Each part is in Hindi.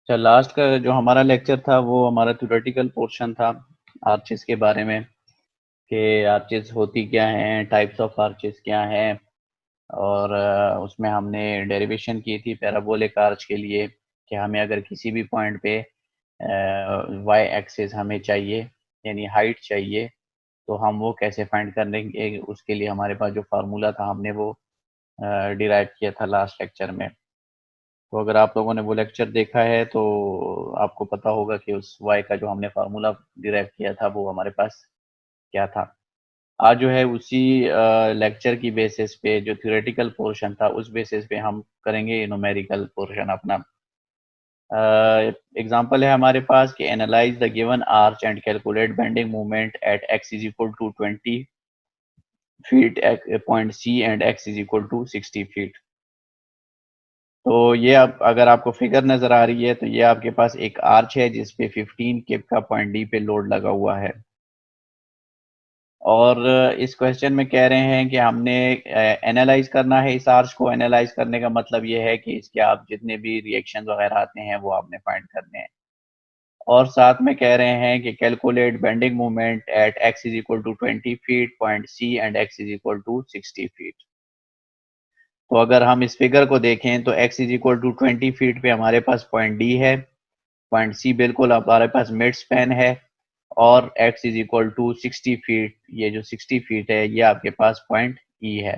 अच्छा, लास्ट का जो हमारा लेक्चर था वो हमारा थ्योरेटिकल पोर्शन था आर्चेस के बारे में कि आर्चेस होती क्या हैं, टाइप्स ऑफ आर्चेस क्या हैं। और उसमें हमने डेरिवेशन की थी पैराबोलिक आर्च के लिए कि हमें अगर किसी भी पॉइंट पे वाई एक्सिस हमें चाहिए यानी हाइट चाहिए तो हम वो कैसे फाइंड करेंगे। उसके लिए हमारे पास जो फार्मूला था हमने वो डिराइव किया था लास्ट लेक्चर में। तो अगर आप लोगों ने वो लेक्चर देखा है तो आपको पता होगा कि उस y का जो हमने फार्मूला डिराइव किया था वो हमारे पास क्या था। आज जो है उसी लेक्चर की बेसिस पे जो थ्योरेटिकल पोर्शन था उस बेसिस पे हम करेंगे न्यूमेरिकल पोर्शन अपना। एग्जांपल है हमारे पास कि analyse the given arch and calculate bending moment at x is equal to 20 feet at point C and x is equal to 60 feet. तो ये आप अगर आपको फिगर नजर आ रही है तो ये आपके पास एक आर्च है जिस पे 15 किप का पॉइंट डी पे लोड लगा हुआ है। और इस क्वेश्चन में कह रहे हैं कि हमने एनालाइज करना है। इस आर्च को एनालाइज करने का मतलब ये है कि इसके आप जितने भी रिएक्शन वगैरह आते हैं वो आपने फाइंड करने हैं। और साथ में कह रहे हैं कि calculate bending moment at x is equal to 20 feet point C and x is equal to 60 feet. तो अगर हम इस फिगर को देखें तो x is equal to 20 feet पे हमारे पास पॉइंट डी है, पॉइंट सी बिल्कुल हमारे पास मिड स्पैन है, और x is equal to 60 feet, ये जो 60 फीट है ये आपके पास पॉइंट ई है।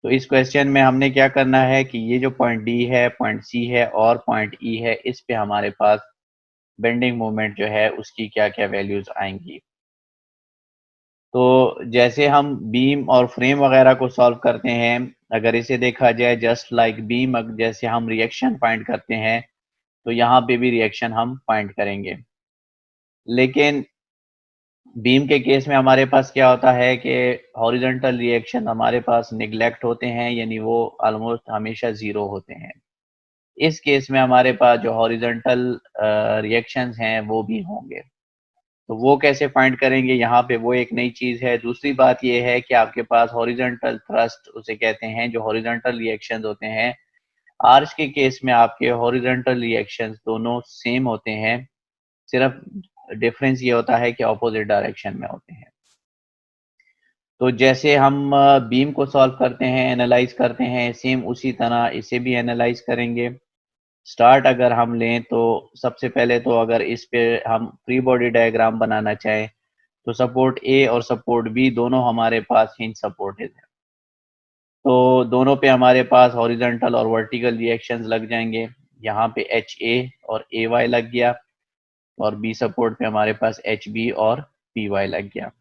तो इस क्वेश्चन में हमने क्या करना है कि ये जो पॉइंट डी है, पॉइंट सी है और पॉइंट ई है, इस पे हमारे पास बेंडिंग मोमेंट जो है उसकी क्या क्या वैल्यूज आएंगी। तो जैसे हम बीम और फ्रेम वगैरह को सॉल्व करते हैं, अगर इसे देखा जाए जस्ट लाइक बीम, जैसे हम रिएक्शन फाइंड करते हैं तो यहाँ पे भी रिएक्शन हम फाइंड करेंगे। लेकिन बीम के केस में हमारे पास क्या होता है कि हॉरिजॉन्टल रिएक्शन हमारे पास निगलेक्ट होते हैं, यानी वो ऑलमोस्ट हमेशा जीरो होते हैं। इस केस में हमारे पास जो हॉरिजॉन्टल रिएक्शंस हैं वो भी होंगे। तो वो कैसे फाइंड करेंगे, यहाँ पे वो एक नई चीज है। दूसरी बात ये है कि आपके पास हॉरिजॉन्टल थ्रस्ट उसे कहते हैं, जो हॉरिजॉन्टल रिएक्शंस होते हैं। आर्च के केस में आपके हॉरिजॉन्टल रिएक्शंस दोनों सेम होते हैं, सिर्फ डिफरेंस ये होता है कि ऑपोजिट डायरेक्शन में होते हैं। तो जैसे हम बीम को सॉल्व करते हैं, एनालाइज करते हैं, सेम उसी तरह इसे भी एनालाइज करेंगे। स्टार्ट अगर हम लें तो सबसे पहले तो अगर इस पे हम फ्री बॉडी डायग्राम बनाना चाहें तो सपोर्ट ए और सपोर्ट बी दोनों हमारे पास हिंज सपोर्टेड है। तो दोनों पे हमारे पास हॉरिजॉन्टल और वर्टिकल रिएक्शंस लग जाएंगे। यहाँ पे एच ए और ए वाई लग गया, और बी सपोर्ट पे हमारे पास एच बी और पी वाई लग गया।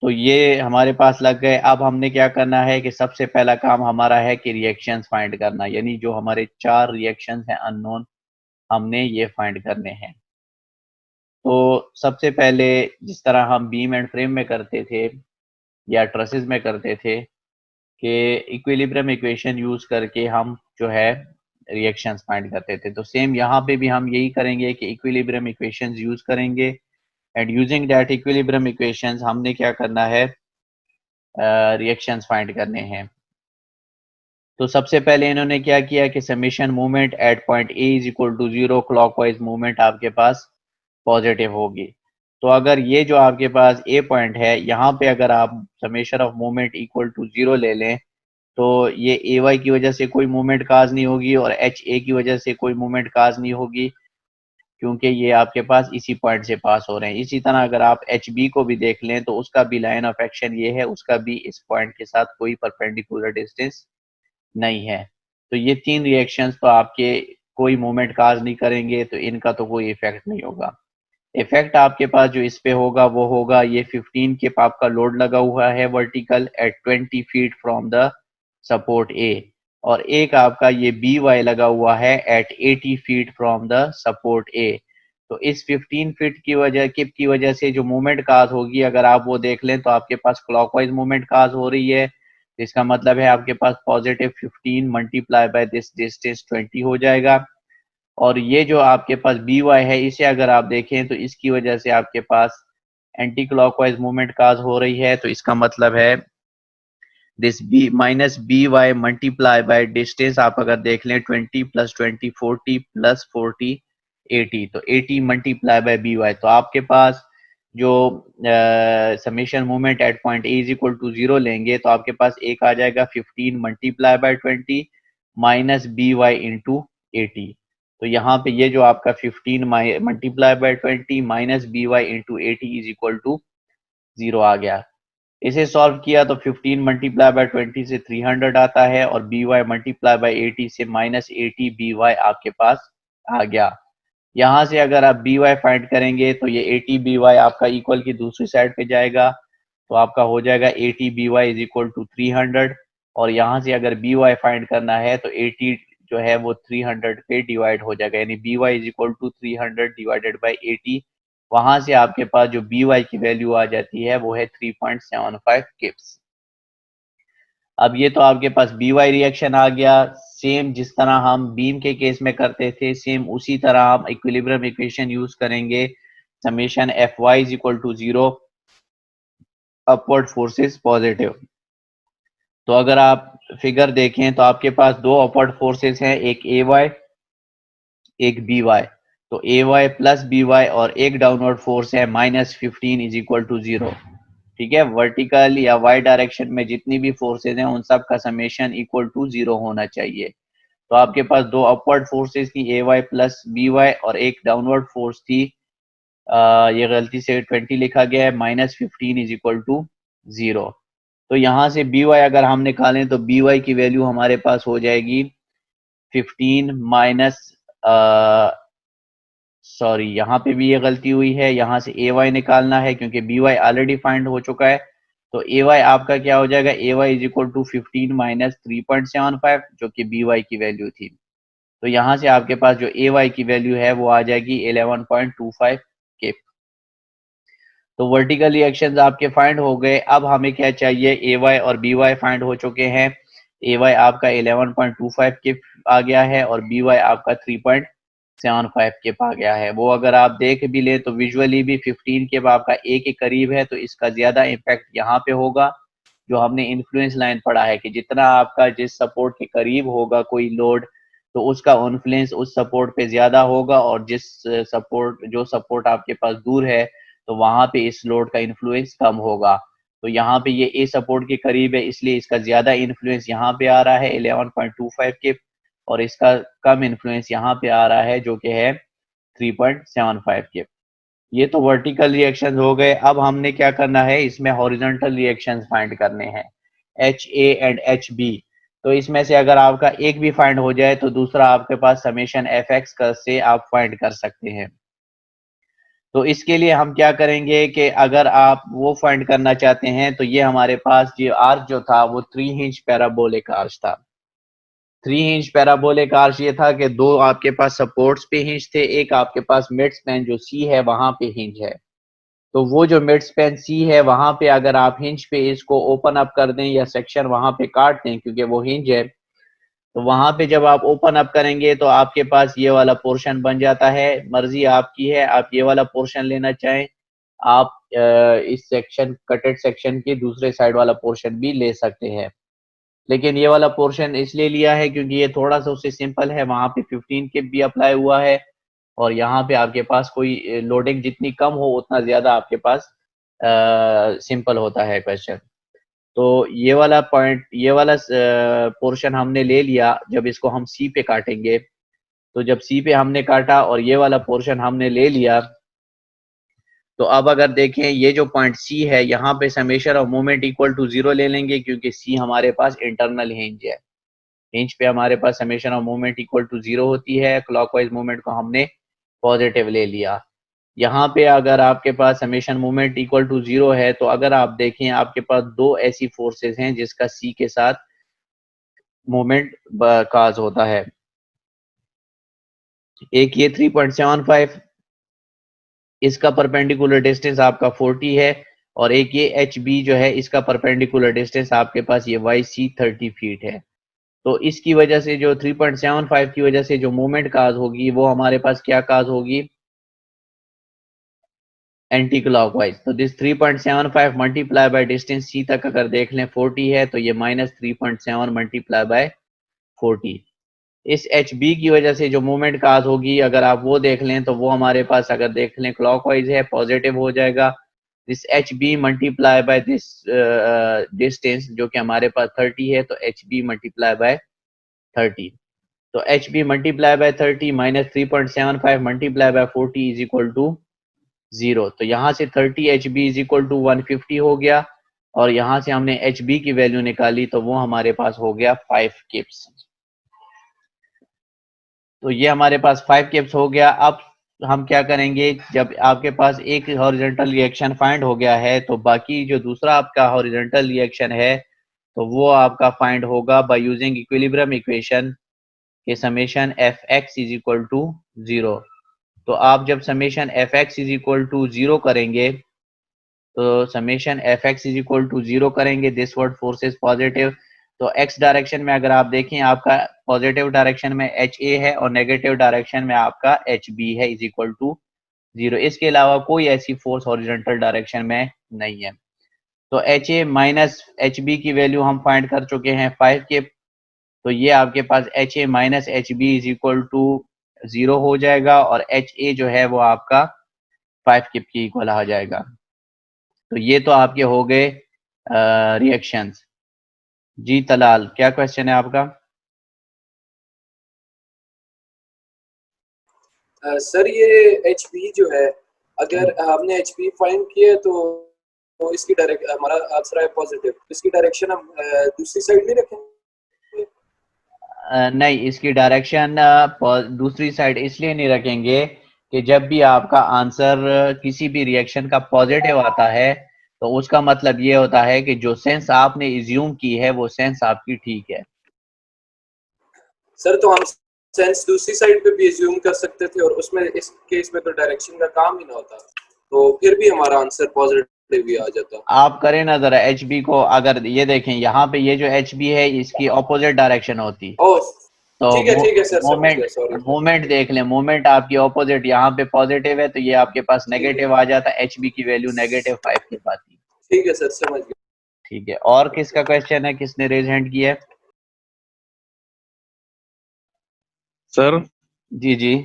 तो ये हमारे पास लग गए। अब हमने क्या करना है कि सबसे पहला काम हमारा है कि रिएक्शंस फाइंड करना, यानी जो हमारे 4 रिएक्शंस हैं अननोन, हमने ये फाइंड करने हैं। तो सबसे पहले जिस तरह हम बीम एंड फ्रेम में करते थे या ट्रसेस में करते थे कि इक्विलिब्रियम इक्वेशन यूज करके हम जो है रिएक्शंस फाइंड करते थे, तो सेम यहाँ पे भी हम यही करेंगे कि इक्विलिब्रियम इक्वेशंस यूज करेंगे। And using that equilibrium equations हमने क्या करना है, रिएक्शंस फाइंड करने हैं। तो सबसे पहले इन्होंने क्या किया कि summation movement at point A is equal to 0, clockwise movement आपके पास पॉजिटिव होगी। तो अगर ये जो आपके पास ए पॉइंट है, यहाँ पे अगर आप summation of movement equal to 0 ले लें तो ये ए वाई की वजह से कोई मूवमेंट काज नहीं होगी और एच ए की वजह से कोई मूवमेंट काज नहीं होगी, क्योंकि ये आपके पास इसी पॉइंट से पास हो रहे हैं। इसी तरह अगर आप एच बी को भी देख लें तो उसका भी लाइन ऑफ एक्शन ये है, उसका भी इस पॉइंट के साथ कोई परपेंडिकुलर डिस्टेंस नहीं है। तो ये 3 रिएक्शंस तो आपके कोई मूवमेंट काज नहीं करेंगे, तो इनका तो कोई इफेक्ट नहीं होगा। इफेक्ट आपके पास जो इस पे होगा वो होगा ये 15 के पाप का लोड लगा हुआ है vertical at 20 feet from the support A, और एक आपका ये बी वाई लगा हुआ है at 80 feet from the support A. तो इस 15 फीट की वजह किप की वजह से जो मूवमेंट काज होगी, अगर आप वो देख लें तो आपके पास क्लॉकवाइज मूवमेंट काज हो रही है। इसका मतलब है आपके पास positive 15 multiply by this distance 20 हो जाएगा। और ये जो आपके पास बी वाई है, इसे अगर आप देखें तो इसकी वजह से आपके पास एंटी क्लॉकवाइज मूवमेंट काज हो रही है। तो इसका मतलब है this be minus B Y multiply by distance आप अगर देख लें 20 प्लस 20 40 प्लस 40 80, तो 80 मल्टीप्लाई बाय बी वाई, तो आपके पास जो summation moment at point A is equal to 0 लेंगे तो आपके पास एक आ जाएगा 15 multiply by 20 minus B Y into 80। तो यहाँ पे ये जो आपका 15 multiply by 20 minus B Y into 80 is equal to 0 आ गया। इसे सॉल्व किया तो 15 मल्टीप्लाई बाय 20 से 300 आता है और बी वाई मल्टीप्लाई बाय 80 से माइनस 80 बी वाई आपके पास आ गया। यहाँ से अगर आप बी वाई फाइंड करेंगे तो ये 80 बी वाई आपका इक्वल की दूसरी साइड पे जाएगा, तो आपका हो जाएगा 80 B Y is equal to 300। और यहाँ से अगर बी वाई फाइंड करना है तो 80 जो है वो 300 पे डिवाइड हो जाएगा, यानी B Y is equal to 300 divided by 80। वहां से आपके पास जो बी वाई की वैल्यू आ जाती है वो है 3.75 किप्स। अब ये तो आपके पास बी वाई रिएक्शन आ गया। सेम जिस तरह हम बीम के केस में करते थे, सेम उसी तरह हम इक्विलिब्रियम इक्वेशन यूज करेंगे। Summation F Y is equal to 0, upward forces positive. तो अगर आप फिगर देखें तो आपके पास दो अपवर्ड फोर्सेस हैं, एक ए वाई एक बी वाई। तो ए वाई प्लस बी वाई और एक डाउनवर्ड फोर्स है -15 इज इक्वल टू 0। ठीक है, वर्टिकल या वाई डायरेक्शन में जितनी भी फोर्सेज हैं उन सब का समेशन इक्वल टू 0 होना चाहिए। तो आपके पास दो अपवर्ड फोर्सेज थी, ए वाई प्लस बी वाई, और एक डाउनवर्ड फोर्स थी, ये गलती से 20 लिखा गया है, -15 इज इक्वल टू 0। तो यहाँ से बी वाई अगर हम निकालें तो बी वाई की वैल्यू हमारे पास हो जाएगी 15 माइनस, सॉरी यहाँ पे भी ये गलती हुई है, यहाँ से ए वाई निकालना है क्योंकि बी वाई ऑलरेडी फाइंड हो चुका है। तो ए वाई आपका क्या हो जाएगा, A Y is equal to 15 minus 3.75 जो कि बी वाई की वैल्यू थी। तो यहाँ से आपके पास जो ए वाई की वैल्यू है वो आ जाएगी 11.25 के। तो वर्टिकल रिएक्शंस आपके फाइंड हो गए। अब हमें क्या चाहिए, ए वाई और बी वाई फाइंड हो चुके हैं। ए वाई आपका 11.25 के आ गया है और बी वाई आपका 3.75 के आ गया है। वो अगर आप देख भी ले तो विजुअली भी 15 के आपका ए के करीब है, तो इसका ज्यादा इम्पैक्ट यहाँ पे होगा। जो हमने इन्फ्लुएंस लाइन पढ़ा है कि जितना आपका जिस सपोर्ट के करीब होगा कोई लोड, तो उसका इन्फ्लुएंस उस सपोर्ट पे ज्यादा होगा, और जिस सपोर्ट जो सपोर्ट आपके पास दूर है तो वहां पे इस लोड का इन्फ्लुएंस कम होगा। तो यहाँ पे ये ए सपोर्ट के करीब है इसलिए इसका ज्यादा इन्फ्लुएंस यहाँ पे आ रहा है 11.25 के, और इसका कम इन्फ्लुएंस यहाँ पे आ रहा है जो कि है 3.75 के। ये तो वर्टिकल रिएक्शंस हो गए। अब हमने क्या करना है, इसमें हॉरिजॉन्टल रिएक्शंस फाइंड करने हैं, H A and H B. तो इसमें से अगर आपका एक भी फाइंड हो जाए तो दूसरा आपके पास समेशन एफ एक्स से आप फाइंड कर सकते हैं। तो इसके लिए हम क्या करेंगे कि अगर आप वो फाइंड करना चाहते हैं तो ये हमारे पास ये आर्क जो था वो 3 इंच पैराबोलिक आर्क था। 3 इंच पैराबोलिक आर्च ये था कि दो आपके पास सपोर्ट्स पे हिंज थे, एक आपके पास मिड स्पैन जो सी है वहां पे हिंज है। तो वो जो मिड स्पैन सी है वहां पे अगर आप हिंज पे इसको ओपन अप कर दें या सेक्शन वहां पे काट दें क्योंकि वो हिंज है, तो वहां पे जब आप ओपन अप करेंगे तो आपके पास ये वाला पोर्शन बन जाता है। मर्जी आपकी है, आप ये वाला पोर्शन लेना चाहें, आप इस सेक्शन कटेड सेक्शन के दूसरे साइड वाला पोर्शन भी ले सकते हैं। लेकिन ये वाला पोर्शन इसलिए लिया है क्योंकि ये थोड़ा सा उससे सिंपल है, वहां पे 15 के भी अप्लाई हुआ है, और यहाँ पे आपके पास कोई लोडिंग जितनी कम हो उतना ज्यादा आपके पास सिंपल होता है क्वेश्चन। तो ये वाला पॉइंट, ये वाला पोर्शन हमने ले लिया। जब इसको हम सी पे काटेंगे, तो जब सी पे हमने काटा और ये वाला पोर्शन हमने ले लिया, तो अब अगर देखें ये जो पॉइंट सी है यहाँ पे summation of moment equal to 0 ले लेंगे क्योंकि सी हमारे पास इंटरनल हिंज है। हिंज पे हमारे पास summation of moment equal to 0 होती है, क्लॉकवाइज मोमेंट को हमने पॉजिटिव ले लिया। यहाँ पे अगर आपके पास समेशन मोमेंट इक्वल टू 0 है तो अगर आप देखें आपके पास दो ऐसी फोर्सेस हैं जिसका सी के साथ मोमेंट काज होता है। एक ये 3.75, इसका परपेंडिकुलर डिस्टेंस आपका 40 है, और एक ये एच बी जो है इसका परपेंडिकुलर डिस्टेंस आपके पास ये वाई सी 30 फीट है। तो इसकी वजह से जो 3.75 की वजह से जो मोमेंट काज होगी वो हमारे पास क्या काज होगी, एंटी क्लॉकवाइज। तो this 3.75 multiply by distance c तक अगर देख लें 40 है, तो ये -3.7 मल्टीप्लाई बाय 40। इस एच बी की वजह से जो मूवमेंट काज होगी, अगर आप वो देख लें तो वो हमारे पास अगर देख लें क्लॉकवाइज है, पॉजिटिव हो जाएगा। This H B multiply by this distance जो कि हमारे पास 30 है, तो एच बी मल्टीप्लाई बाय 30। तो H B multiply by 30 minus 3.75 multiply by 40 is equal to 0। तो यहाँ से 30 H B is equal to 150 हो गया, और यहाँ से हमने एच बी की वैल्यू निकाली तो वो हमारे पास हो गया 5 किप्स। तो ये हमारे पास 5 किप्स हो गया। अब हम क्या करेंगे, जब आपके पास एक हॉरिजॉन्टल रिएक्शन फाइंड हो गया है, तो बाकी जो दूसरा आपका हॉरिजॉन्टल रिएक्शन है, तो वो आपका फाइंड होगा बाय यूजिंग इक्विलिब्रियम इक्वेशन के summation F X is equal to 0। तो आप जब summation F X is equal to 0 करेंगे, तो summation F X is equal to 0 करेंगे, this word force is positive. तो एक्स डायरेक्शन में अगर आप देखें, आपका पॉजिटिव डायरेक्शन में एच ए है और नेगेटिव डायरेक्शन में आपका एच बी है, इज इक्वल टू 0। इसके अलावा कोई ऐसी फोर्स हॉरिजॉन्टल डायरेक्शन में नहीं है। तो H A minus H B की वैल्यू हम फाइंड कर चुके हैं 5 के। तो ये आपके पास H A minus H B is equal to 0 हो जाएगा, और एच ए जो है वो आपका 5 किप की इक्वल आ जाएगा। तो ये तो आपके हो गए रिएक्शंस। जी तलाल, क्या क्वेश्चन है आपका? सर ये एच पी जो है, अगर हमने एच पी फाइंड किया तो इसकी डायरेक्ट हमारा आंसर है पॉजिटिव, इसकी डायरेक्शन हम दूसरी साइड नहीं रखेंगे? नहीं, इसकी डायरेक्शन दूसरी साइड इसलिए नहीं रखेंगे कि जब भी आपका आंसर किसी भी रिएक्शन का पॉजिटिव आता है, तो उसका मतलब ये होता है कि जो सेंस आपने इज्यूम की है वो सेंस आपकी ठीक है। सर तो हम सेंस दूसरी साइड पे भी एज्यूम कर सकते थे, और उसमें इस केस में तो डायरेक्शन का काम ही ना होता, तो फिर भी हमारा आंसर पॉजिटिव ही आ जाता। आप करें ना जरा एच बी को, अगर ये देखें यहाँ पे ये जो एच बी है इसकी ऑपोजिट डायरेक्शन होती, ओ तो ठीक है सर, समझ मोमेंट गया, सॉरी। मोमेंट देख लें, मोमेंट आपकी ऑपोजिट यहाँ पे पॉजिटिव है, तो ये आपके पास नेगेटिव आ जाता, एच बी की वैल्यू -5 की पाती। ठीक है सर, समझ गया। ठीक है, और किसका क्वेश्चन है, किसने रेज हैंड किया है? सर जी जी।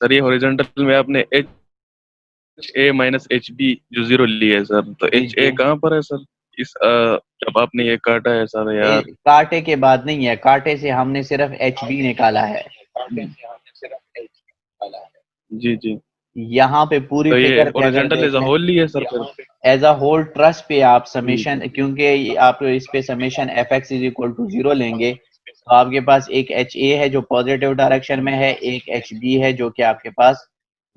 सर ये हॉरिजॉन्टल में आपने H A minus H B जो 0 लिया है सर, तो जी एच जी। ए कहाँ पर है सर? इस जब आपने ये काटा है सर यार। कांटे के बाद नहीं है, कांटे से हमने सिर्फ एच बी निकाला है। जी जी। यहाँ पे पूरी तो ये फिगर पे अगर हॉरिजॉन्टल देख एज अ लें, होल लिया है सर फिर? एज अ होल ट्रस्ट पे आप जी समेशन, जी। क्योंकि आप इस पे summation F X is equal to 0 लेंगे, तो आपके पास एक एच ए है जो पॉजिटिव डायरेक्शन में है, एक एच बी है जो कि आपके पास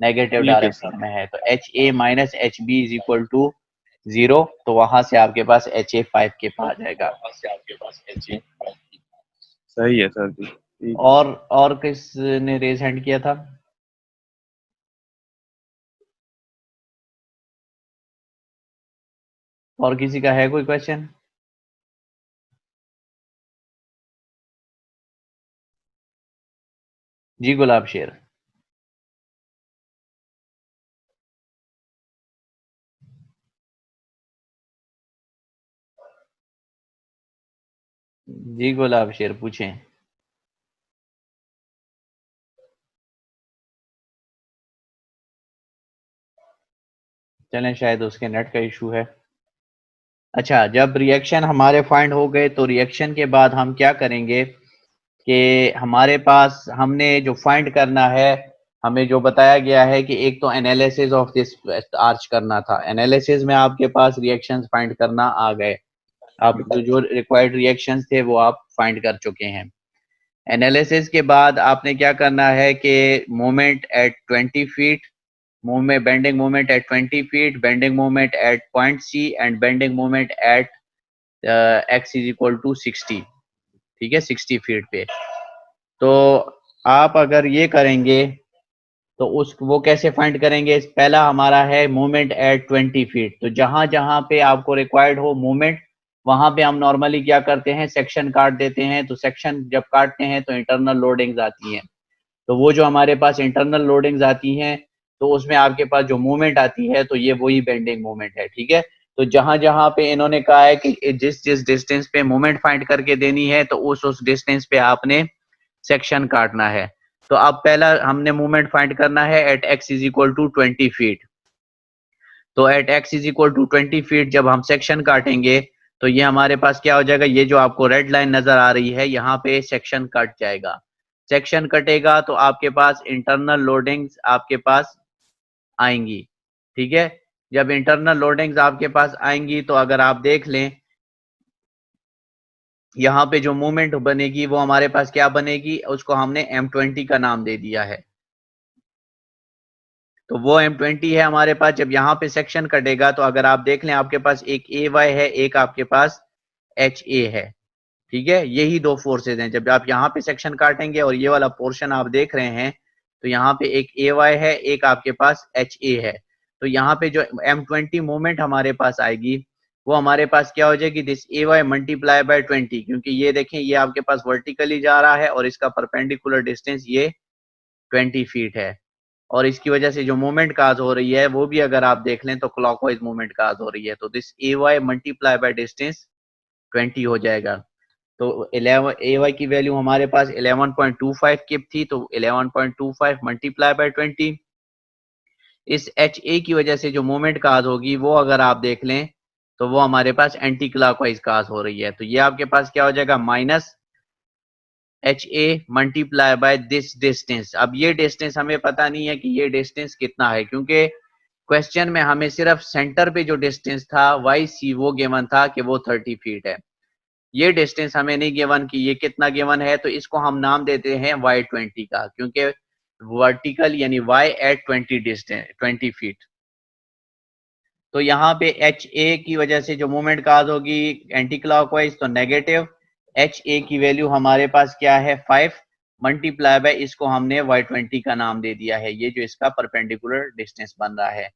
नेगेटिव ठीक है डायरेक्शन सर। में है। तो H A minus H B is equal to 0, तो वहां से आपके पास एच ए 5 के पास जाएगा। सही है सर जी, ठीक। और किसने रेज हैंड किया था? और किसी का है कोई क्वेश्चन? जी गुलाब शेर। जी गुलाब शेर पूछें। चलें, शायद उसके नेट का इशू है। अच्छा, जब रिएक्शन हमारे फाइंड हो गए, तो रिएक्शन के बाद हम क्या करेंगे कि हमारे पास हमने जो फाइंड करना है, हमें जो बताया गया है कि एक तो एनालिसिस ऑफ दिस आर्च करना था। एनालिसिस में आपके पास रिएक्शंस फाइंड करना आ गए, आप जो रिक्वायर्ड रिएक्शंस थे वो आप फाइंड कर चुके हैं। एनालिसिस के बाद आपने क्या करना है कि moment at 20 feet, movement bending moment at 20 feet, bending moment at point C and bending moment at x is equal to 60, ठीक है, 60 फीट पे। तो आप अगर ये करेंगे तो उस वो कैसे फाइंड करेंगे? पहला हमारा है मूवमेंट एट 20 फीट, तो जहां जहां पे आपको रिक्वायर्ड हो मूवमेंट, वहां पे हम नॉर्मली क्या करते हैं, सेक्शन काट देते हैं। तो सेक्शन जब काटते हैं तो इंटरनल लोडिंग्स आती हैं, तो वो जो हमारे पास इंटरनल लोडिंग्स आती हैं तो उसमें आपके पास जो मूवमेंट आती है तो ये वही बेंडिंग मूवमेंट है, ठीक है। तो जहां जहां पे इन्होंने कहा है कि जिस जिस डिस्टेंस पे मूवमेंट फाइंड करके देनी है तो उस डिस्टेंस पे आपने सेक्शन काटना है। तो अब पहला हमने मूवमेंट फाइंड करना है at x is equal to 20 feet. तो at x is equal to 20 feet जब हम सेक्शन काटेंगे तो ये हमारे पास क्या हो जाएगा, ये जो आपको रेड लाइन नजर आ रही है यहाँ पे सेक्शन कट जाएगा। सेक्शन कटेगा तो आपके पास इंटरनल लोडिंग्स आपके पास आएंगी, ठीक है। जब इंटरनल लोडिंग्स आपके पास आएंगी तो अगर आप देख लें यहाँ पे जो मूवमेंट बनेगी वो हमारे पास क्या बनेगी, उसको हमने M20 का नाम दे दिया है। तो वो M20 है हमारे पास। जब यहाँ पे सेक्शन कटेगा तो अगर आप देख लें आपके पास एक AY है, एक आपके पास HA है, ठीक है। यही दो फोर्सेज हैं। जब आप यहाँ पे सेक्शन काटेंगे और ये वाला पोर्शन आप देख रहे हैं तो यहाँ पे एक AY है, एक आपके पास HA है। तो यहाँ पे जो M20 मूवमेंट हमारे पास आएगी वो हमारे पास क्या हो जाएगी, दिस AY मल्टीप्लाई बाय 20, क्योंकि ये देखें ये आपके पास वर्टिकली जा रहा है और इसका परपेंडिकुलर डिस्टेंस ये 20 फीट है। और इसकी वजह से जो मूवमेंट काज हो रही है वो भी अगर आप देख लें तो क्लॉकवाइज मूवमेंट काज हो रही है। तो this AY multiply by distance 20 हो जाएगा। तो 11 AY की वैल्यू हमारे पास 11.25 किप थी, तो 11.25 मल्टीप्लाई बाय 20। इस HA की वजह से जो मूवमेंट काज होगी वो अगर आप देख लें तो वो हमारे पास एंटी क्लॉकवाइज काज हो रही है। तो ये आपके पास क्या हो जाएगा, minus HA multiply by this distance. अब ये डिस्टेंस हमें पता नहीं है कि ये डिस्टेंस कितना है, क्योंकि क्वेश्चन में हमें सिर्फ सेंटर पे जो डिस्टेंस था YC वो गिवन था कि वो 30 फीट है। ये डिस्टेंस हमें नहीं गिवन कि ये कितना गिवन है, तो इसको हम नाम देते हैं Y20 का, क्योंकि वर्टिकल यानी Y एट 20 डिस्टेंस 20 फीट। तो यहाँ पे HA की वजह से जो मूवमेंट काज होगी एंटी क्लॉकवाइज, तो नेगेटिव HA की वैल्यू हमारे पास क्या है 5 मल्टीप्लाई बाय इसको हमने Y20 का नाम दे दिया है। ये जो इसका परपेंडिकुलर डिस्टेंस बन रहा है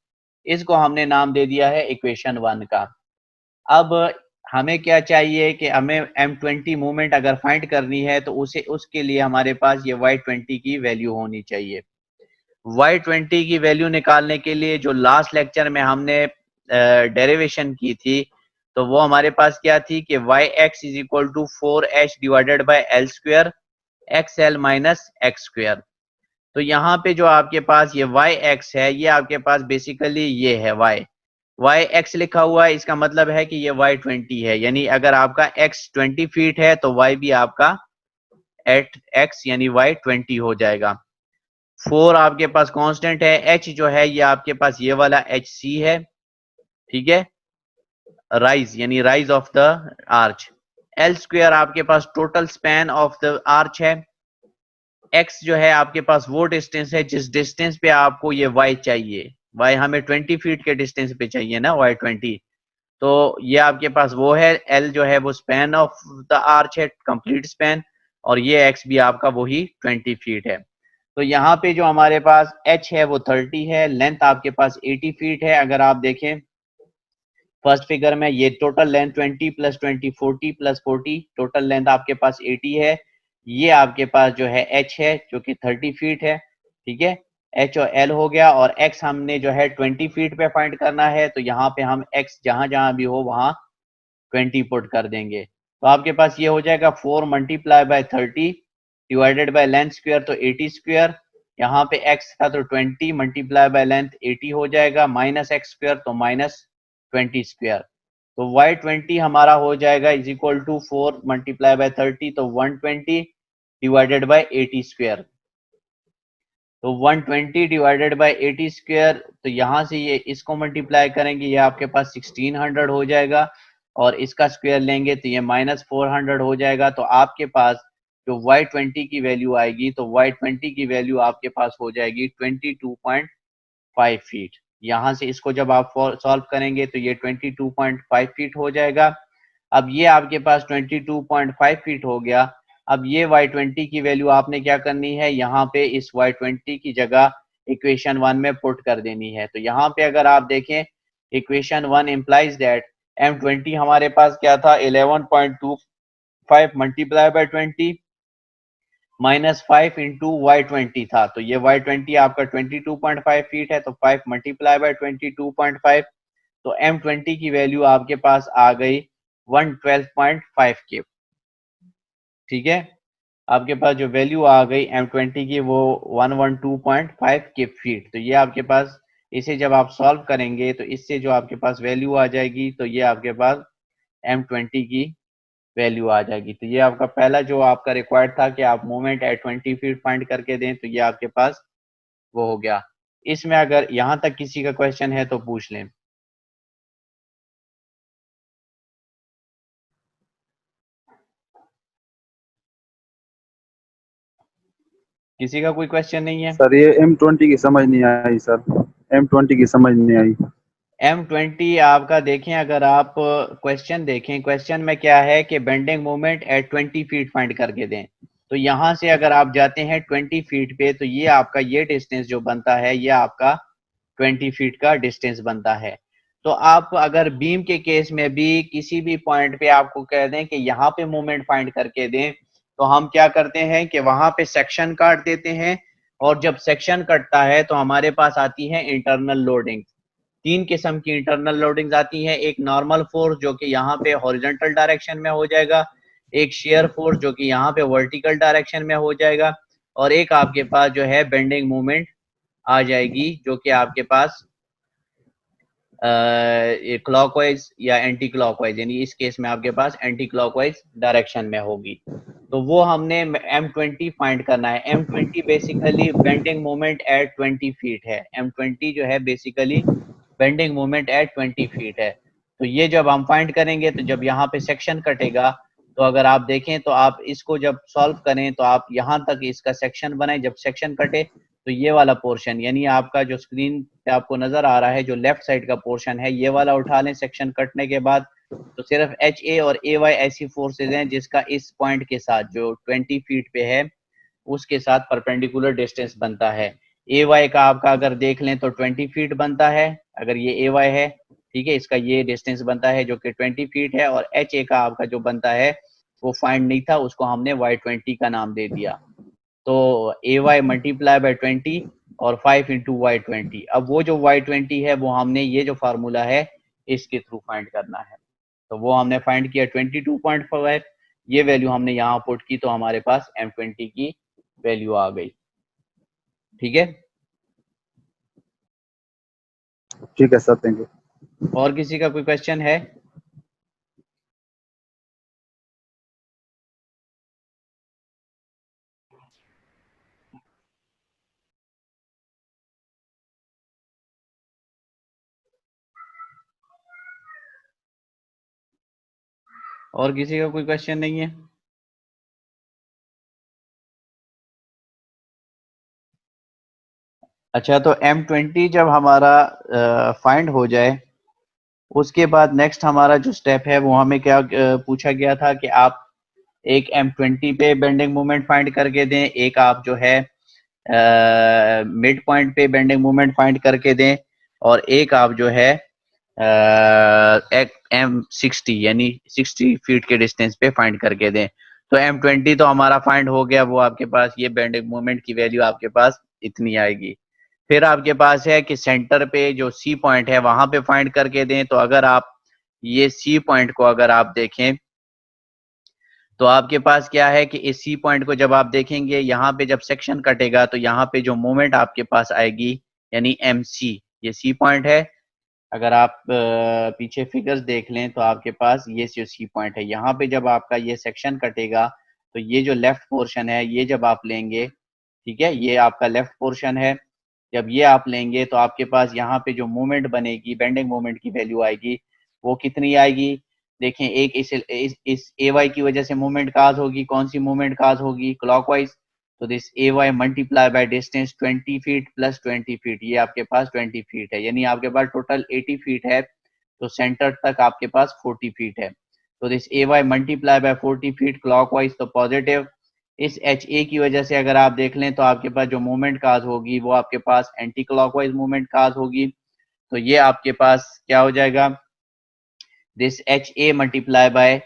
इसको हमने नाम दे दिया है इक्वेशन 1 का। अब हमें क्या चाहिए कि हमें M20 मूवमेंट अगर फाइंड करनी है तो उसके लिए हमारे पास ये Y20 की वैल्यू होनी चाहिए। Y20 की वैल्यू निकालने के लिए जो लास्ट लेक्चर में हमने डेरिवेशन की थी तो वो हमारे पास क्या थी कि yx is equal to 4h divided by l square xl minus x square. तो यहाँ पे जो आपके पास ये yx है ये आपके पास बेसिकली ये है yx लिखा हुआ है, इसका मतलब है कि ये y20 है। यानी अगर आपका x 20 फीट है तो y भी आपका एट x यानी y20 हो जाएगा। 4 आपके पास कांस्टेंट है, h जो है ये आपके पास ये वाला HC है, ठीक है। राइज यानी rise of the arch. L square आपके पास total span of the arch है। एक्स जो है आपके पास वो डिस्टेंस है जिस डिस्टेंस पे आपको ये वाई चाहिए। वाई हमें 20 फीट के डिस्टेंस पे चाहिए ना, y20। तो ये आपके पास वो है। एल जो है वो स्पैन ऑफ द आर्च है, कंप्लीट स्पैन। और ये एक्स भी आपका वही 20 फीट है। तो यहाँ पे जो हमारे पास h है वो 30 है, लेंथ आपके पास 80 फीट है। अगर आप देखें फर्स्ट फिगर में ये total length 20 plus 20 40 plus 40 total length आपके पास 80 है। ये आपके पास जो है h है जो कि 30 फीट है, ठीक है। h और l हो गया, और x हमने जो है 20 फीट पे फाइंड करना है। तो यहाँ पे हम x जहां जहां भी हो वहां 20 पुट कर देंगे। तो आपके पास ये हो जाएगा 4 multiply by 30 divided by length square तो 80 स्क्वायर। यहाँ पे x था तो 20 मल्टीप्लाई बाय लेंथ 80 हो जाएगा, माइनस x स्क्वायर तो माइनस 20 स्क्वायर। तो y20 हमारा हो जाएगा is equal to 4 multiply by 30 तो 120 डिवाइडेड बाय 80 स्क्वायर। तो 120 डिवाइडेड बाय 80 स्क्वायर, तो यहाँ से ये इसको मल्टीप्लाई करेंगे ये आपके पास 1600 हो जाएगा, और इसका स्क्वायर लेंगे तो ये माइनस 400 हो जाएगा। तो आपके पास जो y20 की वैल्यू आएगी तो y20 की वैल्यू आपके पास हो जाएगी 22.5 फीट। यहाँ से इसको जब आप सॉल्व करेंगे तो ये 22.5 फीट हो जाएगा। अब ये आपके पास 22.5 फीट हो गया। अब ये y20 की वैल्यू आपने क्या करनी है, यहाँ पे इस y20 की जगह इक्वेशन 1 में पुट कर देनी है। तो यहाँ पे अगर आप देखें इक्वेशन 1 इम्प्लाइज दैट M20 हमारे पास क्या था 11.25 मल्टीप्लाई बाय 20 -5 इंटू y20 था, तो ये y20 आपका 22.5 फीट है, तो 5 मल्टीप्लाई बाय 22.5, तो M20 की वैल्यू आपके पास आ गई 112.5 के। ठीक है, आपके पास जो वैल्यू आ गई M20 की वो 112.5 के फीट। तो ये आपके पास, इसे जब आप सॉल्व करेंगे तो इससे जो आपके पास वैल्यू आ जाएगी, तो ये आपके पास M20 की वैल्यू आ जाएगी। तो ये आपका पहला जो आपका रिक्वायर्ड था कि आप मोमेंट एट 20 फीट फाइंड करके दें, तो ये आपके पास वो हो गया। इसमें अगर यहाँ तक किसी का क्वेश्चन है तो पूछ लें। किसी का कोई क्वेश्चन नहीं है? सर ये M20 की समझ नहीं आई सर, M20 की समझ नहीं आई। M20 आपका देखें, अगर आप क्वेश्चन देखें, क्वेश्चन में क्या है कि bending moment eight 20 feet find करके दें। तो यहाँ से अगर आप जाते हैं 20 फीट पे, तो ये आपका ये डिस्टेंस जो बनता है, ये आपका 20 फीट का डिस्टेंस बनता है। तो आप अगर बीम के केस में भी किसी भी पॉइंट पे आपको कह दें कि यहाँ पे मोमेंट फाइंड करके दें, तो हम क्या करते हैं कि वहां पे सेक्शन काट देते हैं, और जब सेक्शन कटता है तो हमारे पास आती है इंटरनल लोडिंग। तीन किस्म की इंटरनल लोडिंग्स आती हैं। एक नॉर्मल फोर्स जो कि यहाँ पे हॉरिजॉन्टल डायरेक्शन में हो जाएगा, एक शेयर फोर्स जो कि यहाँ पे वर्टिकल डायरेक्शन में हो जाएगा, और एक आपके पास जो है बेंडिंग मोमेंट आ जाएगी जो कि आपके पास क्लॉकवाइज या एंटी क्लॉकवाइज, यानी इस केस में आपके पास एंटी क्लॉकवाइज डायरेक्शन में होगी। तो वो हमने M20 फाइंड करना है। M20 basically bending moment eight 20 feet है। M20 जो है basically bending moment eight 20 feet है। तो ये जब हम फाइंड करेंगे, तो जब यहाँ पे सेक्शन कटेगा, तो अगर आप देखें तो आप इसको जब सॉल्व करें तो आप यहाँ तक इसका सेक्शन बनाए, जब सेक्शन कटे तो ये वाला पोर्शन, यानी आपका जो स्क्रीन पे आपको नजर आ रहा है जो लेफ्ट साइड का पोर्शन है, ये वाला उठा लें सेक्शन कटने के बाद। तो सिर्फ HA और AY ऐसी फोर्सेज हैं जिसका इस पॉइंट के साथ जो 20 फीट पे है उसके साथ परपेंडिकुलर डिस्टेंस बनता है। AY का आपका अगर देख लें तो 20 फीट बनता है, अगर ये AY है, ठीक है, इसका ये डिस्टेंस बनता है जो कि 20 फीट है, और HA का आपका जो बनता है वो फाइंड नहीं था, उसको हमने Y20 का नाम दे दिया। तो AY मल्टीप्लाई बाय 20 और 5 इंटू Y20। अब वो जो Y20 है वो हमने ये जो फार्मूला है इसके थ्रू फाइंड करना है। तो वो हमने फाइंड किया 22.5, ये वैल्यू हमने यहाँ पुट की, तो हमारे पास M20 की वैल्यू आ गई। ठीक है, ठीक है सर, थैंक यू। और किसी का कोई क्वेश्चन है? और किसी का कोई क्वेश्चन नहीं है? अच्छा, तो M20 जब हमारा फाइंड हो जाए, उसके बाद नेक्स्ट हमारा जो स्टेप है वो हमें क्या पूछा गया था कि आप एक M20 पे बेंडिंग मोमेंट फाइंड करके दें, एक आप जो है मिड पॉइंट पे बेंडिंग मोमेंट फाइंड करके दें, और एक आप जो है M60 यानी 60 फीट के डिस्टेंस पे फाइंड करके दें। तो M20 तो हमारा फाइंड हो गया, वो आपके पास ये बेंडिंग मोमेंट की वैल्यू आपके पास इतनी आएगी। फिर आपके पास है कि सेंटर पे जो C पॉइंट है वहां पे फाइंड करके दें। तो अगर आप ये C पॉइंट को अगर आप देखें, तो आपके पास क्या है कि इस सी पॉइंट को जब आप देखेंगे, यहाँ पे जब सेक्शन कटेगा तो यहाँ पे जो मोमेंट आपके पास आएगी यानी MC, ये सी पॉइंट है। अगर आप पीछे फिगर्स देख लें तो आपके पास ये जो सी पॉइंट है, यहाँ पे जब आपका ये सेक्शन कटेगा तो ये जो लेफ्ट पोर्शन है ये जब आप लेंगे, ठीक है, ये आपका लेफ्ट पोर्शन है, जब ये आप लेंगे तो आपके पास यहाँ पे जो मूवमेंट बनेगी, बेंडिंग मूवमेंट की वैल्यू आएगी, वो कितनी आएगी? देखें, एक इस AY की वजह से मूवमेंट काज होगी। कौन सी मूवमेंट काज होगी? क्लॉकवाइज। तो this AY multiply by distance 20 feet plus 20 feet, ये आपके पास 20 फीट है, यानी आपके पास टोटल 80 फीट है, तो सेंटर तक आपके पास 40 फीट है। तो this AY multiply by 40 feet clockwise, तो पॉजिटिव। इस HA की वजह से अगर आप देख लें तो आपके पास जो मूवमेंट काज होगी वो आपके पास एंटी क्लॉकवाइज मूवमेंट काज होगी। तो ये आपके पास क्या हो जाएगा? This HA multiply by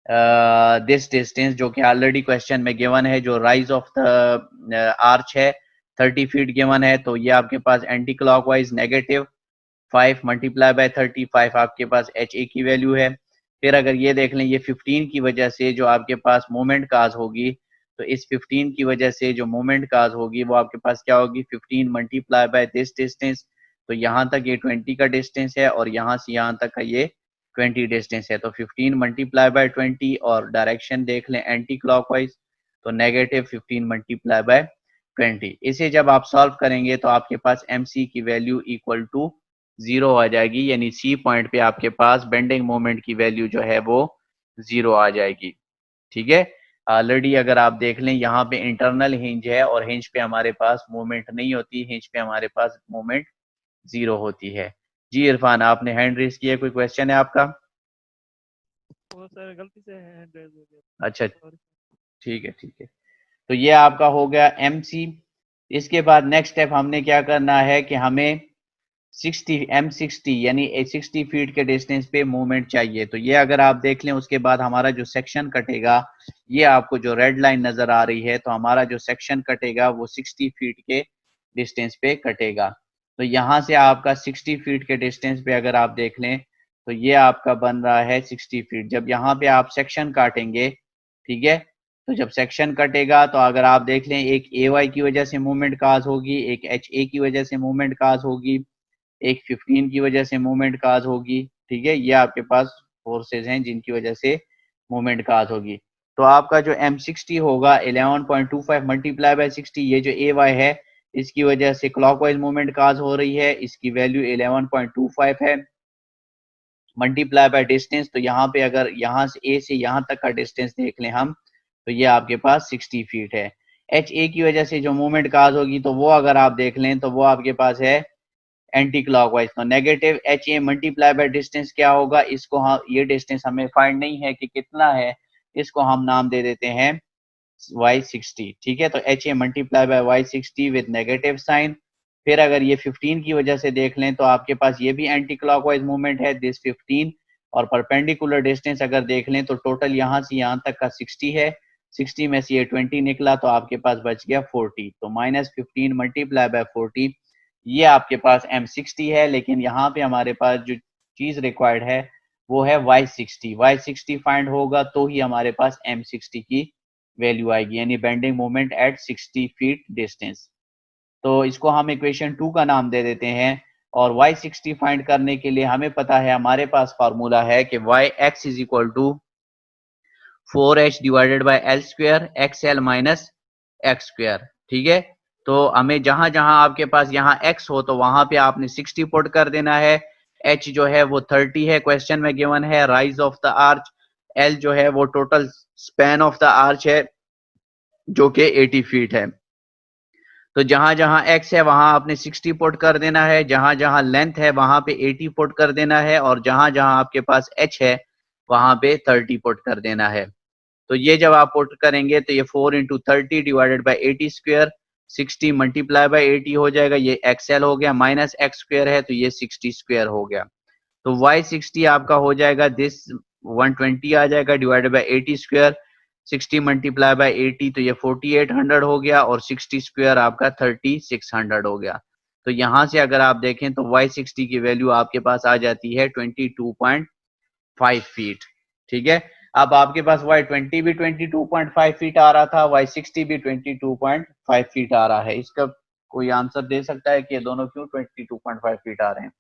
this distance, जो कि ऑलरेडी क्वेश्चन में गिवन है, जो राइज ऑफ द आर्च है 30 फीट गिवन है, तो ये आपके पास एंटी क्लॉकवाइज -5 मल्टीप्लाई बाय 35 आपके पास एच ए की वैल्यू है। फिर अगर ये देख लें, ये 15 की वजह से जो आपके पास मोमेंट काज होगी, तो इस 15 की वजह से जो मोमेंट काज होगी वो आपके पास क्या होगी, 15 मल्टीप्लाई बाय दिस डिस्टेंस, तो यहाँ तक ये 20 का डिस्टेंस है और यहाँ से यहाँ तक का ये 20 डिस्टेंस है। तो 15 मल्टीप्लाई बाय 20 और डायरेक्शन देख लें एंटी क्लॉकवाइज, तो -15 मल्टीप्लाई बाय 20। इसे जब आप सॉल्व करेंगे तो आपके पास MC की वैल्यू इक्वल टू 0 आ जाएगी, यानी C पॉइंट पे आपके पास बेंडिंग मोमेंट की वैल्यू जो है वो 0 आ जाएगी। ठीक है, ऑलरेडी अगर आप देख लें यहाँ पे इंटरनल हिंज है और हिंज पे हमारे पास मूवमेंट नहीं होती, हिंज पे हमारे पास मूवमेंट 0 होती है। जी इरफान, आपने हैंड रेस किया, कोई क्वेश्चन है आपका? वो सर गलती से हैंड रेज हो गया। अच्छा, ठीक है ठीक है। तो ये आपका हो गया MC। इसके बाद नेक्स्ट स्टेप हमने क्या करना है कि हमें 60 M60 यानी 60 फीट के डिस्टेंस पे मूवमेंट चाहिए। तो ये अगर आप देख लें, उसके बाद हमारा जो सेक्शन कटेगा, ये आपको जो रेड लाइन नजर आ रही है, तो हमारा जो सेक्शन कटेगा वो 60 फीट के डिस्टेंस पे कटेगा। तो यहाँ से आपका 60 फीट के डिस्टेंस पे अगर आप देख लें, तो ये आपका बन रहा है 60 फीट। जब यहाँ पे आप सेक्शन काटेंगे, ठीक है, तो जब सेक्शन कटेगा तो अगर आप देख लें, एक AY की वजह से मूवमेंट काज होगी, एक HA की वजह से मूवमेंट काज होगी, एक 15 की वजह से मूवमेंट काज होगी। ठीक है, ये आपके पास फोर्सेज हैं जिनकी वजह से मूवमेंट काज होगी। तो आपका जो M60 होगा 11.25 मल्टीप्लाई बाय 60, ये जो AY है इसकी वजह से क्लॉकवाइज मूवमेंट काज हो रही है, इसकी वैल्यू 11.25 है, मल्टीप्लाई बाय डिस्टेंस। तो यहाँ पे अगर यहाँ से A से यहाँ तक का डिस्टेंस देख लें हम, तो ये आपके पास 60 फीट है। HA की वजह से जो मूवमेंट काज होगी, तो वो अगर आप देख लें तो वो आपके पास है एंटी क्लॉकवाइज। तो negative HA multiply by distance क्या होगा, इसको हम, ये डिस्टेंस हमें फाइंड नहीं है कि कितना है, इसको हम नाम दे देते हैं Y60। ठीक है, तो HA multiply by Y60 with negative sign. फिर अगर ये 15 की वजह से देख लें, तो आपके पास ये भी एंटी क्लॉकवाइज मूवमेंट है, दिस 15, और परपेंडिकुलर डिस्टेंस अगर देख लें तो टोटल यहाँ से यहाँ तक का 60 है, 60 में से ये 20 निकला तो आपके पास बच गया 40। तो -15 मल्टीप्लाई बाय 40, ये आपके पास M60 है। लेकिन यहाँ पे हमारे पास जो चीज रिक्वायर्ड है वो है Y60। Y60 फाइंड होगा तो ही हमारे पास M60 की वैल्यू आएगी, यानी bending moment eight 60 feet distance. तो इसको हम इक्वेशन 2 का नाम दे देते हैं। और Y60 फाइंड करने के लिए हमें पता है, हमारे पास फार्मूला है कि Yx is equal to 4h divided by L square XL minus x square. ठीक है, तो हमें जहां जहां आपके पास यहाँ x हो तो वहां पे आपने 60 पुट कर देना है। h जो है वो 30 है, क्वेश्चन में गिवन है, rise of the arch. L जो है वो total span of the arch है जो कि 80 फीट है। तो जहां जहां x है वहां आपने 60 पुट कर देना है, जहां जहां लेंथ है वहां पे 80 पुट कर देना है, और जहां जहां आपके पास h है वहां पे 30 पुट कर देना है। तो ये जब आप पुट करेंगे तो ये 4 into 30 divided by 80 square, 60 multiply by 80 हो जाएगा, ये XL हो गया, माइनस एक्स स्क्वायर है तो ये 60 स्क्वायर हो गया। तो Y60 आपका हो जाएगा दिस 120 आ जाएगा divided by 80 square, 60 multiply by 80 तो ये 4800 हो गया, और 60 स्क्वायर आपका 3600 हो गया। तो यहाँ से अगर आप देखें तो Y60 की वैल्यू आपके पास आ जाती है 22.5 फीट। ठीक है, अब आपके पास Y20 भी 22.5 फीट आ रहा था, Y60 भी 22.5 फीट आ रहा है। इसका कोई आंसर दे सकता है कि ये दोनों क्यों 22.5 फीट आ रहे हैं?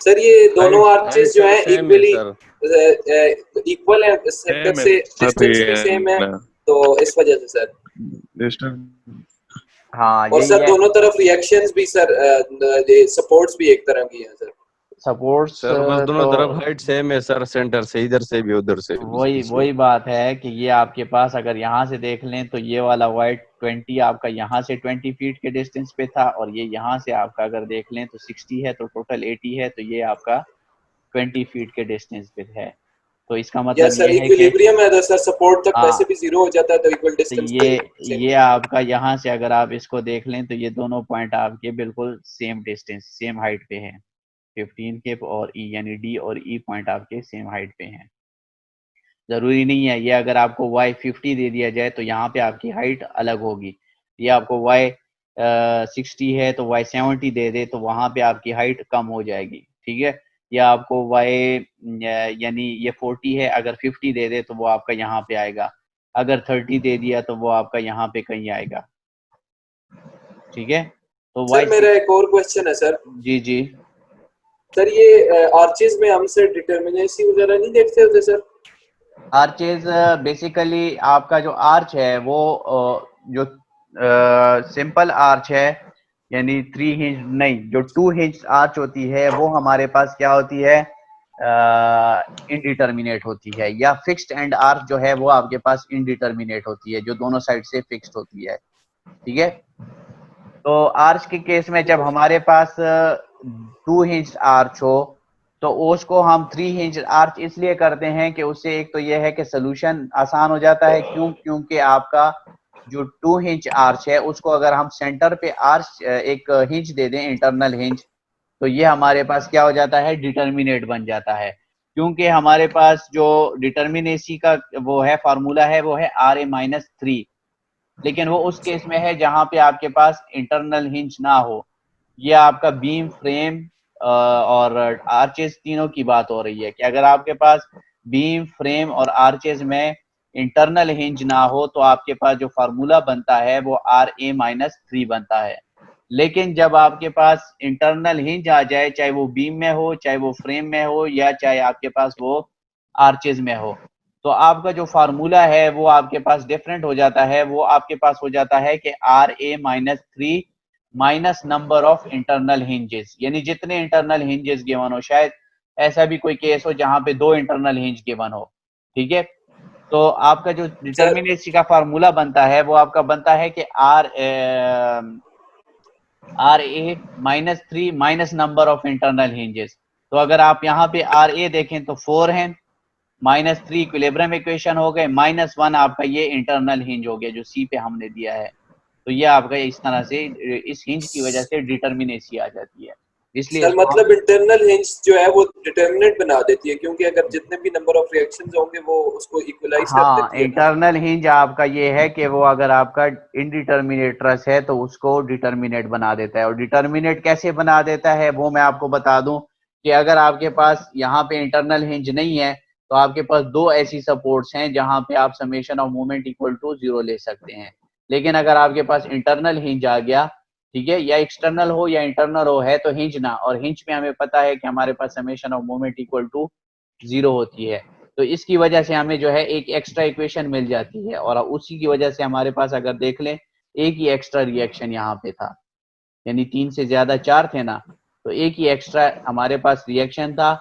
सर ये दोनों आर्चेस जो हैं सेम है इक्वली सर। इक्वल है, सेंटर से डिस्टेंस भी सेम है, तो इस वजह से सर। हाँ, और यही सर है, दोनों तरफ रिएक्शंस भी सर, सपोर्ट्स भी एक तरह की हैं सर। सपोर्ट्स सर बस दोनों तो तरफ हाइट सेम है सर, सेंटर से इधर से भी उधर से भी वही इसलिए। बात है कि ये आपके पास अगर यहाँ से देख लें तो ये वाला Y20 आपका यहाँ से 20 फीट के डिस्टेंस पे था, और ये यहाँ से आपका अगर देख लें तो 60 है, तो टोटल 80 है, तो ये आपका 20 फीट के डिस्टेंस पे है। तो इसका या मतलब सर ये है कि इक्विलिब्रियम है तो सर सपोर्ट तक वैसे हाँ, भी जीरो हो जाता है, तो इक्वल तो डिस्टेंस पे सेम ये आपका यहाँ से अगर आप इसको देख लें तो ये दोनों पॉइंट आपके बिल्कुल सेम डिस्टेंस, सेम हाइट पे है, 15 के, और E यानी D और E पॉइंट आपके सेम हाइट पे हैं। जरूरी नहीं है। ये अगर आपको y 50 दे दिया जाए तो यहाँ पे आपकी हाइट अलग होगी। ये आपको y 60 है तो y 70 दे दे तो वहां पे आपकी हाइट कम हो जाएगी, ठीक है। या आपको y यानी ये 40 है, अगर 50 दे दे तो वो आपका यहाँ पे आएगा, अगर 30 दे दिया तो वो आपका यहाँ पे कहीं आएगा, ठीक है। तो सर मेरा एक और क्वेश्चन है सर। जी जी सर ये आर्चेज में हम सर डिटर्मिनेसी वगैरह नहीं देखते होते सर? आर्चेज बेसिकली आपका जो आर्च है वो जो सिंपल आर्च है यानी 3 हिंज नहीं, जो 2 हिंज आर्च होती है वो हमारे पास क्या होती है, इनडिटर्मिनेट होती है। या फिक्स्ड एंड आर्च जो है वो आपके पास इनडिटर्मिनेट होती है, जो दोनों साइड से फिक्स्ड होती है, ठीक है। तो आर्च के केस में जब हमारे पास 2 हिंज आर्च हो तो उसको हम 3 हिंज आर्च इसलिए करते हैं कि उससे एक तो यह है कि सोल्यूशन आसान हो जाता है, क्योंकि आपका जो 2 हिंज आर्च है उसको अगर हम सेंटर पे आर्च एक हिंज दे दें, इंटरनल हिंज, तो ये हमारे पास क्या हो जाता है, डिटर्मिनेट बन जाता है। क्योंकि हमारे पास जो डिटर्मिनेसी का वो है फार्मूला है वो है RA-3, लेकिन वो उस केस में है जहां पे आपके पास इंटरनल हिंज ना हो। ये आपका बीम, फ्रेम और आर्चेस तीनों की बात हो रही है कि अगर आपके पास बीम, फ्रेम और आर्चेस में इंटरनल हिंज ना हो तो आपके पास जो फार्मूला बनता है वो RA-3 बनता है। लेकिन जब आपके पास इंटरनल हिंज आ जाए, चाहे वो बीम में हो, चाहे वो फ्रेम में हो, या चाहे आपके पास वो आर्चेज में हो, तो आपका जो फार्मूला है वो आपके पास डिफरेंट हो जाता है। वो आपके पास हो जाता है कि RA-3 minus number of internal hinges, यानी जितने इंटरनल हिंजेस गिवन हो। शायद ऐसा भी कोई केस हो जहां पे 2 इंटरनल हिंज गिवन हो, ठीक है। तो आपका जो डिटर्मिनेसी का फार्मूला बनता है वो आपका बनता है कि RA-3 minus number of internal hinges. तो अगर आप यहाँ पे RA देखें तो 4 है, -3 इक्विलिब्रियम इक्वेशन हो गए, -1 आपका ये इंटरनल हिंज हो गया जो सी पे हमने दिया है। तो ये आपका इस तरह से इस हिंज की वजह से डिटर्मिनेसी आ जाती है, इसलिए सर इसको मतलब इंटरनल हिंज जो है वो डिटर्मिनेंट बना देती है, क्योंकि अगर जितने भी नंबर ऑफ रिएक्शंस होंगे वो उसको इक्वलाइज कर हाँ, देती है। इंटरनल हिंज आपका ये है कि वो अगर आपका इनडिटर्मिनेटरस है तो उसको डिटर्मिनेट बना देता है। और डिटर्मिनेट कैसे बना देता है वो मैं आपको बता दूं कि अगर आपके पास यहाँ पे इंटरनल हिंज नहीं है तो आपके पास 2 ऐसी सपोर्ट्स हैं जहां पे आप summation of moment equal to 0 ले सकते हैं। लेकिन अगर आपके पास इंटरनल हिंज आ गया, ठीक है, या एक्सटर्नल हो या इंटरनल हो, है तो हिंज ना, और हिंज में हमें पता है कि हमारे पास summation of moment equal to 0 होती है। तो इसकी वजह से हमें जो है एक एक्स्ट्रा इक्वेशन मिल जाती है, और उसी की वजह से हमारे पास अगर देख लें एक ही एक्स्ट्रा रिएक्शन यहाँ पे था, यानी 3 से ज्यादा 4 थे ना, तो एक ही एक्स्ट्रा हमारे पास रिएक्शन था।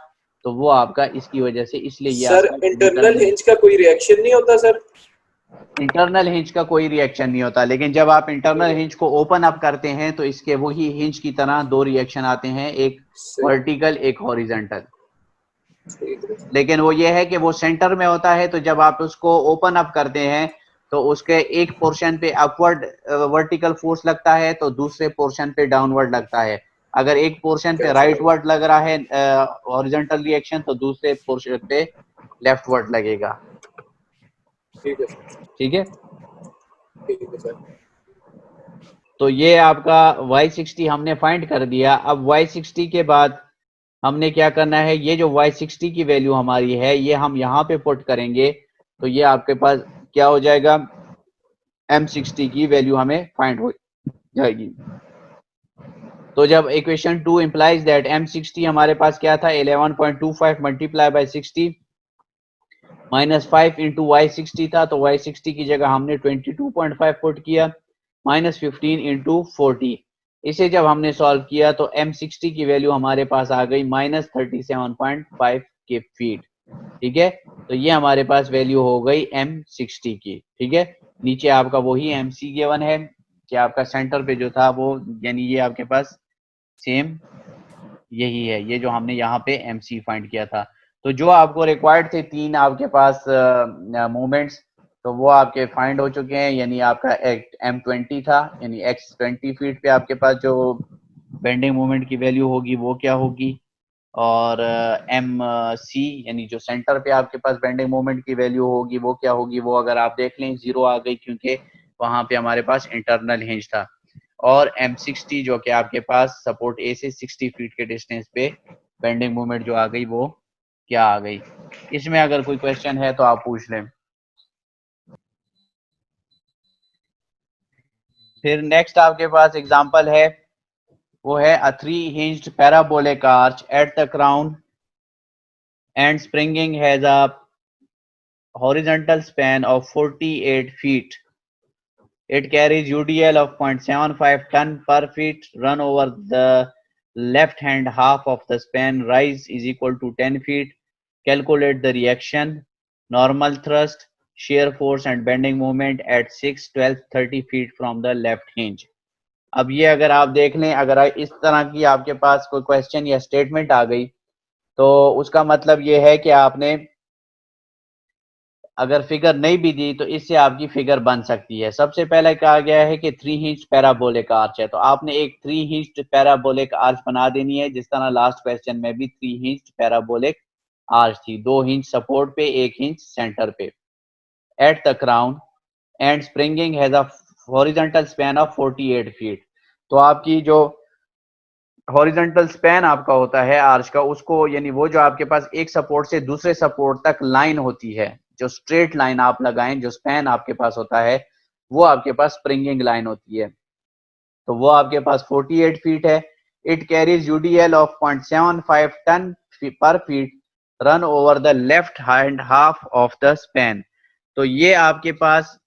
तो वो आपका इसकी वजह से, इसलिए ये सर आपका इंटरनल हिंज का कोई रिएक्शन नहीं होता सर? इंटरनल हिंज का कोई रिएक्शन नहीं होता, लेकिन जब आप इंटरनल हिंज को ओपन अप करते हैं तो इसके वही हिंज की तरह 2 रिएक्शन आते हैं, एक वर्टिकल एक हॉरिजॉन्टल। लेकिन वो ये है कि वो सेंटर में होता है, तो जब आप उसको ओपन अप करते हैं तो उसके एक पोर्शन पे अपवर्ड वर्टिकल फोर्स लगता है तो दूसरे पोर्शन पे डाउनवर्ड लगता है। अगर एक पोर्शन पे राइटवर्ड लग रहा है हॉरिजॉन्टल रिएक्शन तो दूसरे पोर्शन पे लेफ्टवर्ड लगेगा, ठीक है ठीक है। सर। तो ये आपका y60 हमने फाइंड कर दिया। अब y60 के बाद हमने क्या करना है, ये जो y60 की वैल्यू हमारी है ये हम यहाँ पे पुट करेंगे, तो ये आपके पास क्या हो जाएगा, m60 की वैल्यू हमें फाइंड हो जाएगी। तो जब इक्वेशन 2 इंप्लाइज दैट m60 हमारे पास क्या था, 11.25 मल्टीप्लाई बाय 60 -5 इंटू y60 था, तो y60 की जगह हमने 22.5 पुट किया, -15 इंटू 40। इसे जब हमने सॉल्व किया तो m60 की वैल्यू हमारे पास आ गई -37.5 के फीट, ठीक है। तो ये हमारे पास वैल्यू हो गई m60 की, ठीक है। नीचे आपका वही mc गिवन है कि आपका सेंटर पे जो था वो, यानी ये आपके पास सेम यही है, ये जो हमने यहाँ पे mc फाइंड किया था। तो जो आपको रिक्वायर्ड थे 3 आपके पास मोमेंट्स, तो वो आपके फाइंड हो चुके हैं। यानी आपका m20 था, यानी x20 फीट पे आपके पास जो बेंडिंग मोमेंट की वैल्यू होगी वो क्या होगी, और एम सी यानी जो सेंटर पे आपके पास बेंडिंग मोमेंट की वैल्यू होगी वो क्या होगी, वो अगर आप देख लें 0 आ गई, क्योंकि वहां पे हमारे पास इंटरनल हिंज था। और M60 जो कि आपके पास सपोर्ट ए से 60 फीट के डिस्टेंस पे बेंडिंग मोमेंट जो आ गई वो क्या आ गई। इसमें अगर कोई क्वेश्चन है तो आप पूछ लें। फिर नेक्स्ट आपके पास एग्जांपल है, वो है अ 3 hinged parabolic arch at the crown and springing has a horizontal span of 48 feet. It carries UDL of 0.75 ton per feet. Run over the left hand half of the span. Rise is equal to 10 feet. Calculate the reaction, normal thrust, shear force and bending moment at 6, 12, 30 feet from the left hinge. अब ये अगर आप देख लें, अगर इस तरह की आपके पास कोई क्वेश्चन या स्टेटमेंट आ गई तो उसका मतलब ये है कि आपने अगर फिगर नहीं भी दी तो इससे आपकी फिगर बन सकती है। सबसे पहले कहा गया है कि 3 इंच पैराबोलिक आर्च है, तो आपने एक 3 इंच पैराबोलिक आर्च बना देनी है, जिस तरह लास्ट क्वेश्चन में भी 3 इंच पैराबोलिक आर्च थी, 2 इंच सपोर्ट पे, 1 इंच सेंटर पे। At the crown and springing has a horizontal span of 48 feet. तो आपकी जो हॉरिजॉन्टल स्पैन आपका होता है आर्च का, उसको यानी वो जो आपके पास एक सपोर्ट से दूसरे सपोर्ट तक लाइन होती है, जो स्ट्रेट लाइन आप लगाएं, जो स्पैन आपके पास होता है वो आपके पास स्प्रिंगिंग लाइन होती है, तो वो आपके पास 48 फीट है। It carries UDL of 0.75 ton per feet run over the left hand half of the span. तो ये आपके पास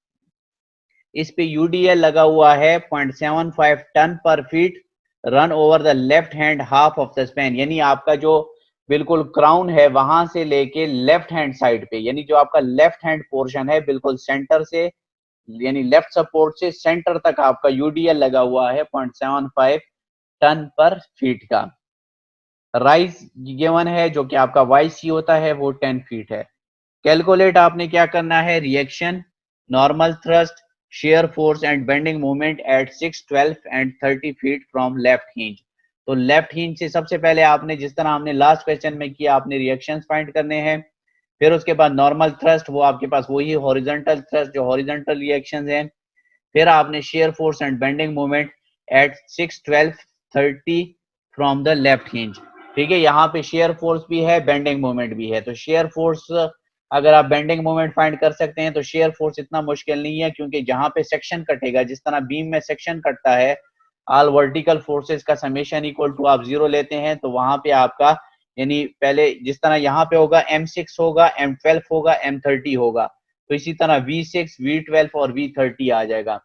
इस पे यूडीएल लगा हुआ है 0.75 ton per feet run over the left hand half of the span, यानी आपका जो बिल्कुल क्राउन है वहां से लेके लेफ्ट हैंड साइड पे, यानी जो आपका लेफ्ट हैंड पोर्शन है बिल्कुल सेंटर से, यानी लेफ्ट सपोर्ट से सेंटर तक आपका यूडीएल लगा हुआ है 0.75 टन पर फीट का। राइज गिवन है जो कि आपका वाई सी होता है वो 10 फीट है। कैलकुलेट आपने क्या करना है, reaction, normal thrust, shear force and bending moment at 6, 12 and 30 feet from left hinge। तो लेफ्ट हिंज से सबसे पहले आपने, जिस तरह हमने लास्ट क्वेश्चन में किया, आपने रिएक्शंस फाइंड करने हैं। फिर उसके बाद नॉर्मल थ्रस्ट, वो आपके पास वही हॉरिजॉन्टल थ्रस्ट जो हॉरिजॉन्टल रिएक्शंस हैं। फिर आपने shear force and bending moment eight 6, 12, 30 from the left hinge. ठीक है, यहाँ पे शेयर फोर्स भी है, बेंडिंग मोमेंट भी है। तो शेयर फोर्स अगर आप बेंडिंग मोमेंट फाइंड कर सकते हैं तो शेयर फोर्स इतना मुश्किल नहीं है, क्योंकि जहां पे सेक्शन कटेगा, जिस तरह बीम में सेक्शन कटता है, ऑल वर्टिकल फोर्सेस का समेशन इक्वल टू आप 0 लेते हैं, तो वहां पे आपका यानी पहले जिस तरह यहाँ पे होगा M6 होगा, M12 होगा, M30 होगा, तो इसी तरह V6, V12 और V30 आ जाएगा।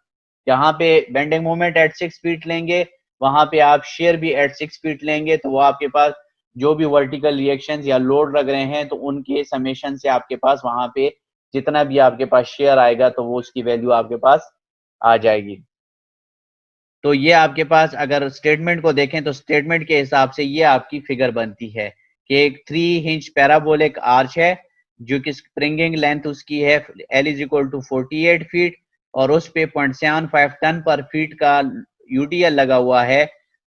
जहां पे बेंडिंग मोमेंट एट 6 फीट लेंगे वहां पे आप शेयर भी एट 6 फीट लेंगे, तो वो आपके पास जो भी वर्टिकल रिएक्शंस या लोड लग रहे हैं तो उनके समेशन से आपके पास वहां पे जितना भी आपके पास शेयर आएगा तो वो उसकी वैल्यू आपके पास आ जाएगी। तो ये आपके पास अगर स्टेटमेंट को देखें तो स्टेटमेंट के हिसाब से ये आपकी फिगर बनती है कि एक 3 इंच पैराबोलिक आर्च है जो कि स्प्रिंगिंग लेंथ उसकी है L is equal to 48 feet और उस पे 0.75 टन पर फीट का यूडीएल लगा हुआ है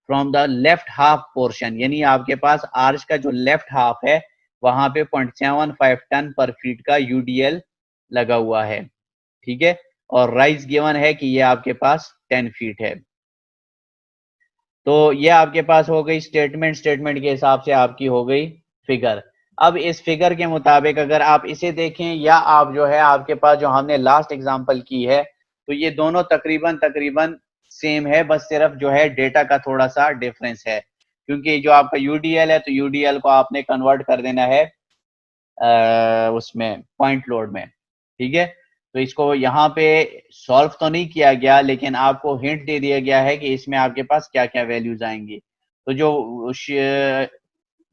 from the left half portion, यानी आपके पास आर्च का जो लेफ्ट हाफ है वहां पे 0.75 टन पर फीट का यूडीएल लगा हुआ है। ठीक है, और राइज गिवन है कि ये आपके पास 10 फीट है। तो ये आपके पास हो गई स्टेटमेंट, स्टेटमेंट के हिसाब से आपकी हो गई फिगर। अब इस फिगर के मुताबिक अगर आप इसे देखें या आप जो है आपके पास जो हमने लास्ट एग्जांपल की है, तो ये दोनों तकरीबन तकरीबन सेम है, बस सिर्फ जो है डेटा का थोड़ा सा डिफरेंस है, क्योंकि जो आपका यूडीएल है तो यूडीएल को आपने कन्वर्ट कर देना है उसमें पॉइंट लोड में। ठीक है, तो इसको यहाँ पे सॉल्व तो नहीं किया गया, लेकिन आपको हिंट दे दिया गया है कि इसमें आपके पास क्या क्या वैल्यूज आएंगी। तो जो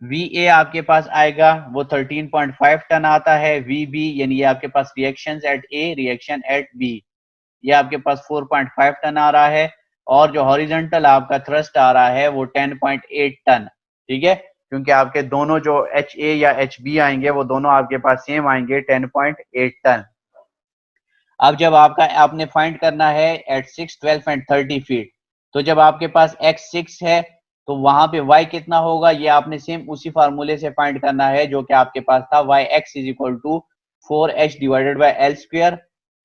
VA आपके पास आएगा वो 13.5 टन आता है। VB यानी आपके पास reactions at A, reaction at B, ये आपके पास 4.5 टन आ रहा है। और जो हॉरिजॉन्टल आपका थ्रस्ट आ रहा है वो 10.8 टन। ठीक है, क्योंकि आपके दोनों जो HA या HB आएंगे वो दोनों आपके पास सेम आएंगे 10.8 टन। अब जब आपका आपने फाइंड करना है एट 6, 12 एंड 30 फीट, तो जब आपके पास x6 है तो वहां पे y कितना होगा ये आपने सेम उसी फार्मूले से फाइंड करना है जो कि आपके पास था yx is equal to 4h divided by l square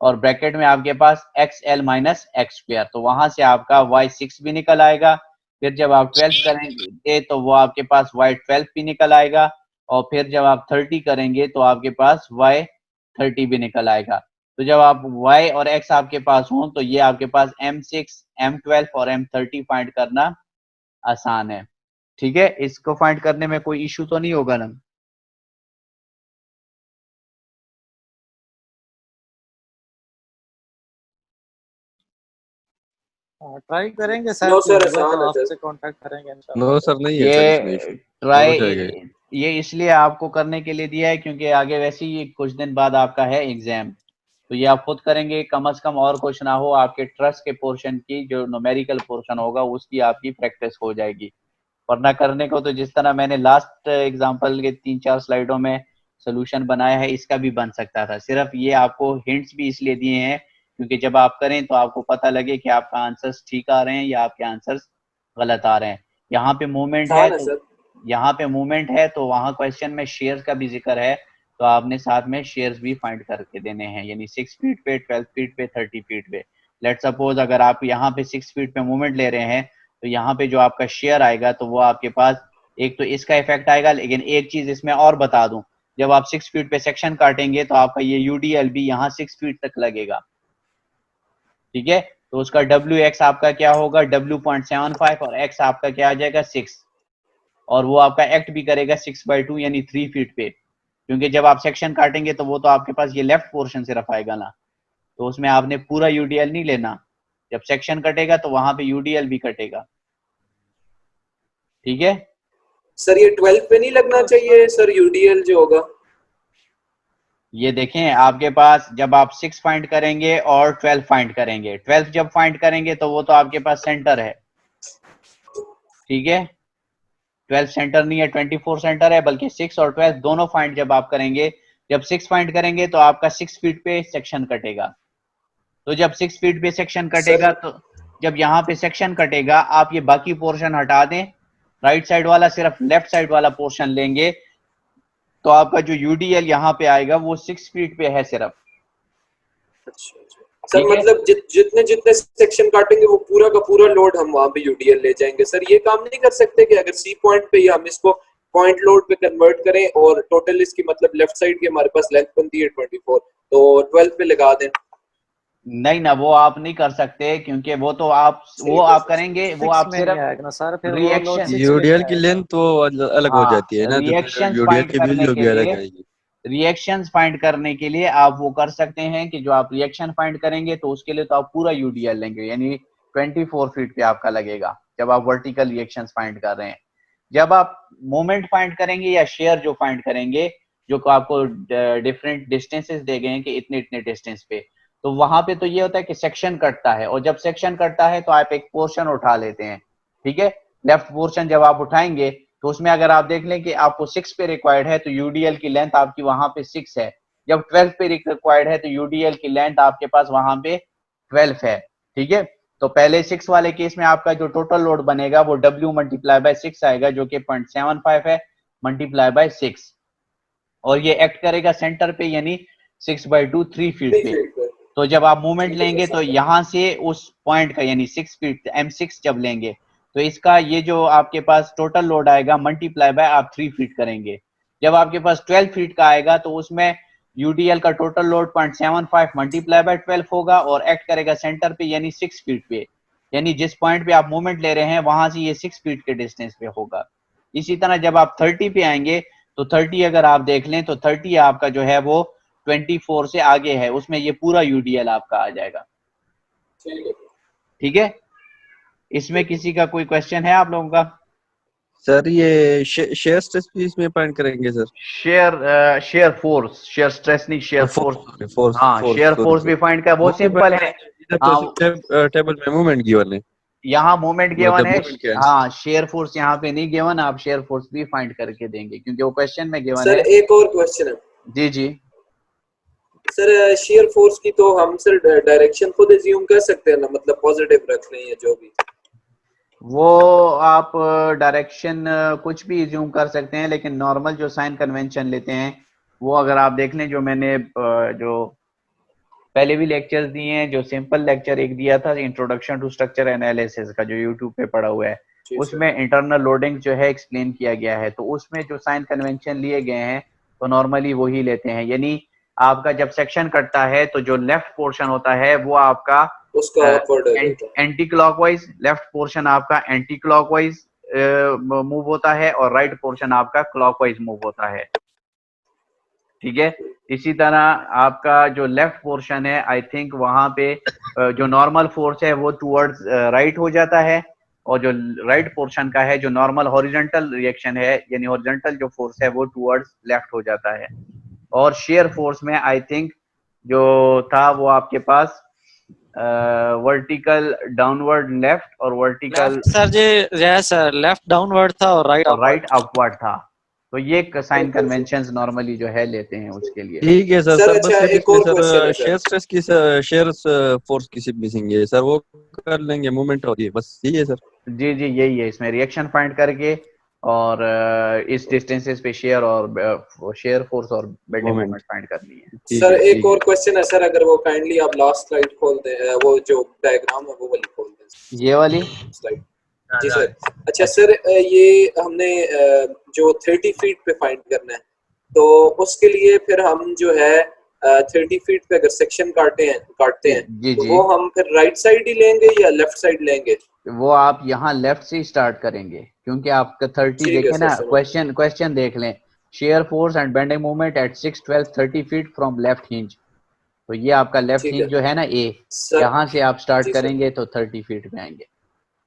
और ब्रैकेट में आपके पास xl माइनस x स्क्वायर। तो वहां से आपका y6 भी निकल आएगा। फिर जब आप 12 करेंगे तो वो आपके पास y12 भी निकल आएगा और फिर जब आप 30 करेंगे तो आपके पास y30 भी निकल आएगा। तो जब आप y और x आपके पास हो तो ये आपके पास m6, m12 और m30 फाइंड करना आसान है। ठीक है, इसको फाइंड करने में कोई इश्यू तो नहीं होगा ना? ट्राई करेंगे सर, नो सर, होगा आसान तो है सर। आपसे कांटेक्ट करेंगे इंशाल्लाह। नो सर नहीं है सर इसमें ये issue। ट्राई हो जाएगा ये। ये इसलिए आपको करने के लिए दिया है क्योंकि आगे वैसे ही कुछ दिन बाद आपका है एग्जाम, तो ये आप खुद करेंगे कम से कम और कुछ ना हो आपके ट्रस्ट के पोर्शन की जो न्यूमेरिकल पोर्शन होगा उसकी आपकी प्रैक्टिस हो जाएगी। वरना करने को तो जिस तरह मैंने लास्ट एग्जांपल के 3-4 स्लाइडों में सोल्यूशन बनाया है इसका भी बन सकता था। सिर्फ ये आपको हिंट्स भी इसलिए दिए हैं क्योंकि जब आप करें तो आपको पता लगे कि आपका आंसर्स ठीक आ रहे हैं या आपके आंसर्स गलत आ रहे हैं। यहाँ पे मूवमेंट है आसान है तो सर। यहाँ पे मूवमेंट है तो वहाँ क्वेश्चन में शेयर्स का भी जिक्र है तो आपने साथ में शेयर्स भी फाइंड करके देने हैं, यानी 6 फीट पे, 12 फीट पे, 30 फीट पे। लेट सपोज अगर आप यहाँ पे 6 फीट पे मूवमेंट ले रहे हैं तो यहाँ पे जो आपका शेयर आएगा तो वो आपके पास एक तो इसका इफेक्ट आएगा, लेकिन एक चीज इसमें और बता दूं, जब आप 6 फीट पे सेक्शन काटेंगे तो आपका ये यूडीएल भी यहाँ 6 फीट तक लगेगा। ठीक है, तो उसका WX आपका क्या होगा W.75 और X आपका क्या आ जाएगा 6 और वो आपका एक्ट भी करेगा 6/2 यानी 3 फीट पे, क्योंकि जब आप सेक्शन काटेंगे तो वो तो आपके पास ये लेफ्ट पोर्शन सिर्फ आएगा ना, तो उसमें आपने पूरा यूडीएल नहीं लेना। जब सेक्शन कटेगा तो वहां पे यूडीएल भी कटेगा। ठीक है, सर ये 12 पे नहीं लगना चाहिए सर यूडीएल जो होगा? ये देखें आपके पास जब आप 6 फाइंड करेंगे और 12 फाइंड करेंगे, 12 जब फाइंड करेंगे तो वो तो आपके पास सेंटर है। ठीक है, 12 सेंटर नहीं है, 24 सेंटर है, बल्कि 6 और 12 दोनों फाइंड जब आप करेंगे, जब 6 फाइंड करेंगे तो आपका 6 फीट पे सेक्शन कटेगा। तो जब 6 फीट पे सेक्शन कटेगा तो जब यहाँ पे सेक्शन कटेगा आप ये बाकी पोर्शन हटा दें, राइट साइड वाला सिर्फ लेफ्ट साइड वाला पोर्शन लेंगे तो आपका जो यूडीएल यहाँ पे आएगा वो 6 फीट पे है सिर्फ। अच्छा सर, मतलब जितने जितने सेक्शन काटेंगे वो पूरा का पूरा लोड हम वहां पे यूडीएल ले जाएंगे। सर ये काम नहीं कर सकते कि अगर सी पॉइंट पे ही हम इसको पॉइंट लोड पे कन्वर्ट करें और टोटल इसकी मतलब लेफ्ट साइड की हमारे पास लेंथ बनती है 24 तो 12 पे लगा दें? नहीं ना, वो आप नहीं कर सकते क्योंकि वो तो आप करेंगे वो आप सिर्फ आएगा ना सर, फिर वो रिएक्शन लोड 6 पे यूडीएल की आएगा। लेंथ तो अलग हो हाँ, जाती है ना, तो फिर रिएक्शंस यूडीएल फाइंड की करने वैल्यू के भी अलग लिए आएगी। रिएक्शंस फाइंड करने के लिए आप वो कर सकते हैं कि जो आप रिएक्शन फाइंड करेंगे तो उसके लिए तो आप पूरा यूडीएल लेंगे, यानी 24 फीट पे आपका लगेगा जब आप वर्टिकल रिएक्शंस फाइंड कर रहे हैं। जब आप मोमेंट फाइंड करेंगे या शेयर जो फाइंड करेंगे जो आपको डिफरेंट डिस्टेंसेस दे गए हैं कि इतने इतने डिस्टेंस पे, तो वहां पे तो ये होता है कि सेक्शन कटता है और जब सेक्शन कटता है तो आप एक पोर्शन उठा लेते हैं। ठीक है, लेफ्ट पोर्शन जब आप उठाएंगे तो उसमें अगर आप देख लें कि आपको 6 पे रिक्वायर्ड है तो यूडीएल की लेंथ आपकी वहां पे 6 है। जब 12 पे रिक्वायर्ड है तो यूडीएल की लेंथ आपके पास वहां पे 12 है। ठीक है, तो पहले 6 वाले केस में आपका जो टोटल लोड बनेगा वो W मल्टीप्लाई बाय 6 आएगा जो कि 0.75 है मल्टीप्लाई बाय 6 और ये एक्ट करेगा सेंटर पे यानी 6/2 3 फीट पे। तो जब आप मूवमेंट लेंगे तो यहां से उस पॉइंट का यानी 6 फीट M6 जब लेंगे तो इसका ये जो आपके पास टोटल लोड आएगा मल्टीप्लाई बाय आप 3 फीट करेंगे। जब आपके पास 12 फीट का आएगा तो उसमें यूडीएल का टोटल लोड 0.75 मल्टीप्लाई बाय 12 होगा और एक्ट करेगा सेंटर पे यानी 6 फीट पे, यानी जिस पॉइंट पे आप मूवमेंट ले रहे हैं वहां से ये 6 फीट के डिस्टेंस पे होगा। इसी तरह जब आप 30 पे आएंगे तो 30 अगर आप देख लें तो 30 आपका जो है वो 24 से आगे है, उसमें ये पूरा यूडीएल आपका आ जाएगा। ठीक है, इसमें किसी का कोई क्वेश्चन है आप लोगों का? सर ये शेयर स्ट्रेस भी इसमें फाइंड करेंगे sir? Shear force, shear stress नहीं, शेयर फोर्स। हाँ, शेयर फोर्स भी फाइंड कर, वो सिंपल है। टेबल में मूवमेंट गिवन है, यहाँ मूवमेंट गिवन है। मूवमेंट क्या है? हाँ, शेयर फोर्स यहाँ पे नहीं गिवन, आप शेयर फोर्स भी फाइंड करके देंगे क्योंकि वो क्वेश्चन में गिवन है। सर एक और क्वेश्चन है। जी जी सर शेयर फोर्स की तो हम सर डायरेक्शन खुद अज्यूम कर सकते हैं ना, मतलब पॉजिटिव रख लें या जो भी? वो आप डायरेक्शन कुछ भी ज्यूम कर सकते हैं, लेकिन नॉर्मल जो साइन कन्वेंशन लेते हैं वो अगर आप देख लें, जो मैंने जो पहले भी लेक्चर्स दिए हैं, जो सिंपल लेक्चर एक दिया था इंट्रोडक्शन टू स्ट्रक्चर एनालिसिस का, जो यूट्यूब पे पड़ा हुआ है, उसमें इंटरनल लोडिंग जो है एक्सप्लेन किया गया है। तो उसमें जो साइन कन्वेंशन लिए गए हैं तो नॉर्मली वही लेते हैं। यानी आपका जब सेक्शन कटता है तो जो लेफ्ट पोर्शन होता है वो आपका उसका अपवर्ड हो जाता है। एंटी क्लॉकवाइज, लेफ्ट पोर्शन आपका एंटी क्लॉकवाइज मूव होता है और राइट पोर्शन आपका क्लॉकवाइज मूव होता है। ठीक है, इसी तरह आपका जो लेफ्ट पोर्शन है, आई थिंक वहां पे जो नॉर्मल फोर्स है वो टुवर्ड्स राइट हो जाता है, और जो राइट पोर्शन का है, जो नॉर्मल हॉरिजॉन्टल रिएक्शन है, यानी हॉरिजॉन्टल जो फोर्स है वो टुवर्ड्स लेफ्ट हो जाता है। और शेयर फोर्स में आई थिंक जो था वो आपके पास वर्टिकल डाउनवर्ड लेफ्ट और वर्टिकल सर जी यस सर, लेफ्ट डाउनवर्ड था और राइट अपवर्ड था। तो ये साइन कन्वेंशंस नॉर्मली जो है लेते हैं उसके लिए। ठीक है सर। सर, सर अच्छा, बस एक और सर क्वेश्चन है शेयर स्ट्रेस की शेयर फोर्स किसी मिसिंग है सर, वो कर लेंगे, मूवमेंट होती है, बस यही है सर। जी जी यही है, इसमें रिएक्शन फाइंड करके और इस डिस्टेंसेस पे शेयर और शेयर फोर्स और बेंडिंग मोमेंट फाइंड करनी है। सर एक और क्वेश्चन है सर, अगर वो काइंडली आप लास्ट स्लाइड खोल दें, वो जो डायग्राम है वो वाली खोल दें, ये वाली स्लाइड। जी सर। अच्छा सर, ये हमने जो 30 फीट पे फाइंड करना है, तो उसके लिए फिर हम जो है 30 फीट पे अगर सेक्शन काटते हैं जी तो जी, वो हम फिर राइट साइड ही लेंगे या लेफ्ट साइड लेंगे? वो आप यहाँ लेफ्ट से स्टार्ट करेंगे, क्योंकि आपका 30 ठीक है देखे सर, ना, समझ क्वेश्चन देख लें, shear force and bending moment eight 6, 12, 30 feet from left hinge. तो ये आपका लेफ्ट ठीक हिंज है जो है ना ए, सर। यहाँ से आप स्टार्ट जी सर। करेंगे तो 30 फीट पे आएंगे।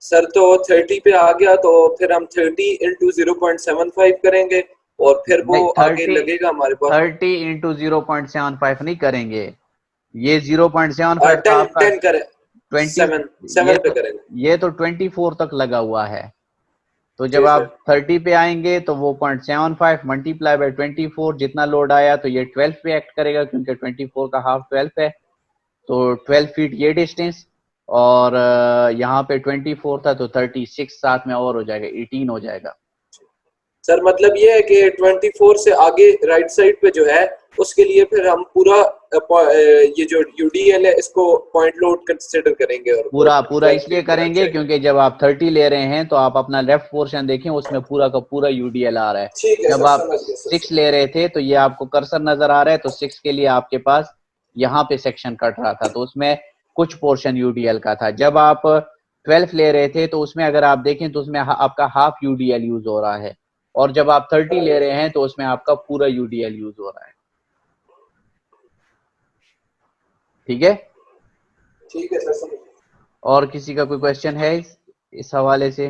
सर तो 30 पे आ गया तो फिर हम 30 इंटू 0.75 करेंगे और फिर वो नहीं, आगे लगेगा हमारे पास 30 इंटू 0.75 नहीं करेंगे, ये 0.75 का 10 आपका 10 करें, 20, 7 पे करेंगे। ये तो 24 तक लगा हुआ है। तो जब जी आप सर। 30 पे आएंगे तो वो 0.75 मल्टीप्लाई बाय 24, जितना लोड आया तो ये 12 पे एक्ट करेगा, क्योंकि 24 का हाफ 12 है। तो 12 फीट ये डिस्टेंस, और यहाँ पे 24 था तो 36 साथ में और हो जाएगा, 18 हो जाएगा। सर मतलब ये है कि 24 से आगे राइट साइड पे जो है उसके लिए फिर हम पूरा ये जो यूडीएल है इसको पॉइंट लोड कंसीडर करेंगे और पूरा इसलिए करेंगे क्योंकि जब आप 30 ले रहे हैं तो आप अपना लेफ्ट पोर्शन देखें, उसमें पूरा का पूरा यूडीएल आ रहा है। ठीक है जब सर, आप समझ गया सर। 6 ले रहे थे तो ये आपको कर्सर नजर आ रहा है, तो 6 के लिए आपके पास यहाँ पे सेक्शन कट रहा था, तो उसमें कुछ पोर्शन यूडीएल का था। जब आप 12 ले रहे थे तो उसमें अगर आप देखें तो उसमें आपका हाफ यूडीएल यूज हो रहा है, और जब आप 30 ले रहे हैं तो उसमें आपका पूरा यूडीएल यूज हो रहा है। ठीक है, ठीक है सर, समझ गया। और किसी का कोई क्वेश्चन है इस हवाले से?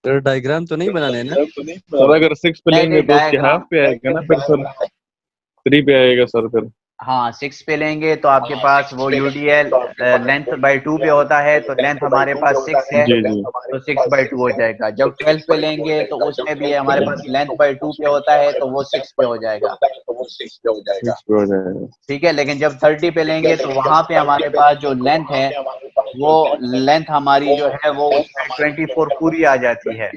सर डायग्राम तो नहीं बनाने ना? सर अगर 6 पे नहीं लेंगे नहीं, तो उसके हाफ पे आएगा ना, फिर सर 3 पे आएगा सर फिर। हाँ 6 पे लेंगे तो आपके पास वो यूडीएल लेंथ बाय 2 पे होता है, तो लेंथ हमारे पास 6 है जी जी तो 6 बाय 2 हो जाएगा। जब 12 पे लेंगे तो उसमें भी हमारे पास लेंथ बाय 2 पे होता है तो वो 6 पे हो जाएगा। 6 पे हो जाएगा। ठीक है, लेकिन जब 30 पे लेंगे तो वहां पे हमारे पास जो लेंथ है वो लेंथ हमारी जो है वो उसमें 24 पूरी आ जाती है।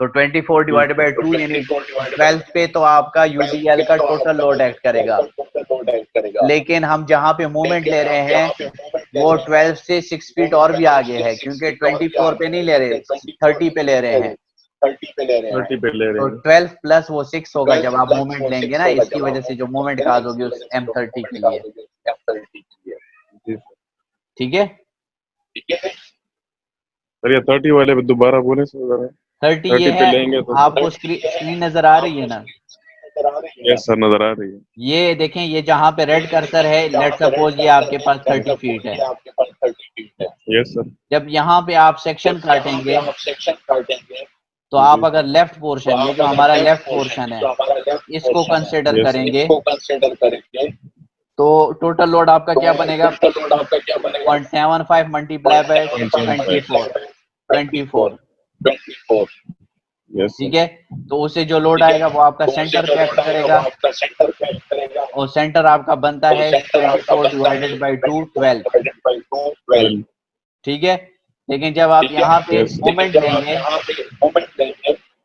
तो 24 डिवाइडेड बाय 2 यानी 12 पे तो आपका यूडीएल का टोटल लोड एक्ट करेगा। लेकिन हम जहां पे मूवमेंट ले रहे हैं वो 12 से 6 फीट और भी आगे है, क्योंकि 24 पे नहीं ले रहे, 30 पे ले रहे हैं। 30 पे ले तो रहे हैं। 12 प्लस वो 6 होगा जब आप मूवमेंट लेंगे ना, इसकी वजह से जो मूवमेंट काज होगी उस M30 के लिए। जी ठीक है, सर ये 30 वाले पे दोबारा बोले सर जरा। 30 ये 30 पे है, लेंगे तो आपको स्क्रीन नजर आ रही है ना? यस सर, नजर आ रही है। ये देखें, ये जहां पे रेड कर्सर है, लेट सपोज ये आपके पास 30 फीट है। Yes sir. जब यहाँ पे आप सेक्शन काटेंगे तो आप अगर लेफ्ट पोर्शन, ये जो हमारा लेफ्ट पोर्शन है, इसको कंसिडर Yes. करेंगे तो टोटल लोड आपका क्या बनेगा? 0.75 मल्टीप्लाई बाय 24। यस ठीक है, तो उससे जो लोड आएगा वो आपका सेंटर पे एक्ट करेगा, और सेंटर आपका बनता है 24 डिवाइडेड बाय 2, 12। ठीक है। लेकिन जब आप यहाँ पे मोमेंट लेंगे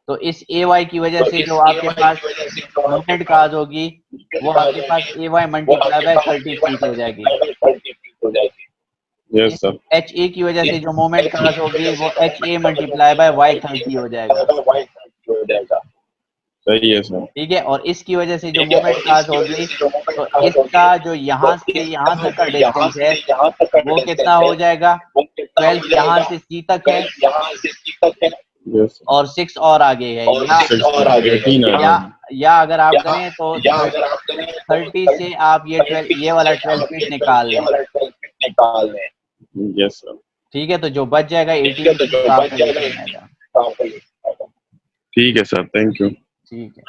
तो इस ए वाई की वजह से जो आपके पास मोमेंट काज होगी वो आपके पास ए वाई मल्टीप्लाई बाय 30 फीट हो जाएगी। Yes sir. एच ए की वजह से जो मोमेंट काज होगी वो H A multiply by Y 30 हो जाएगा। सही है सर। ठीक है। और इसकी वजह से जो मोमेंट काज होगी तो इसका जो यहाँ से यहाँ तक का डिस्टेंस है वो कितना हो जाएगा? 12 यहाँ से सी तक है यस और 6 और आगे है, या अगर आप करें तो 30 से आप ये वाला 12 फीट निकाल लें। Yes sir. ठीक है। तो जो बच जाएगा 18 फीट आपका निकल जाएगा। ठीक है सर, थैंक यू। ठीक है।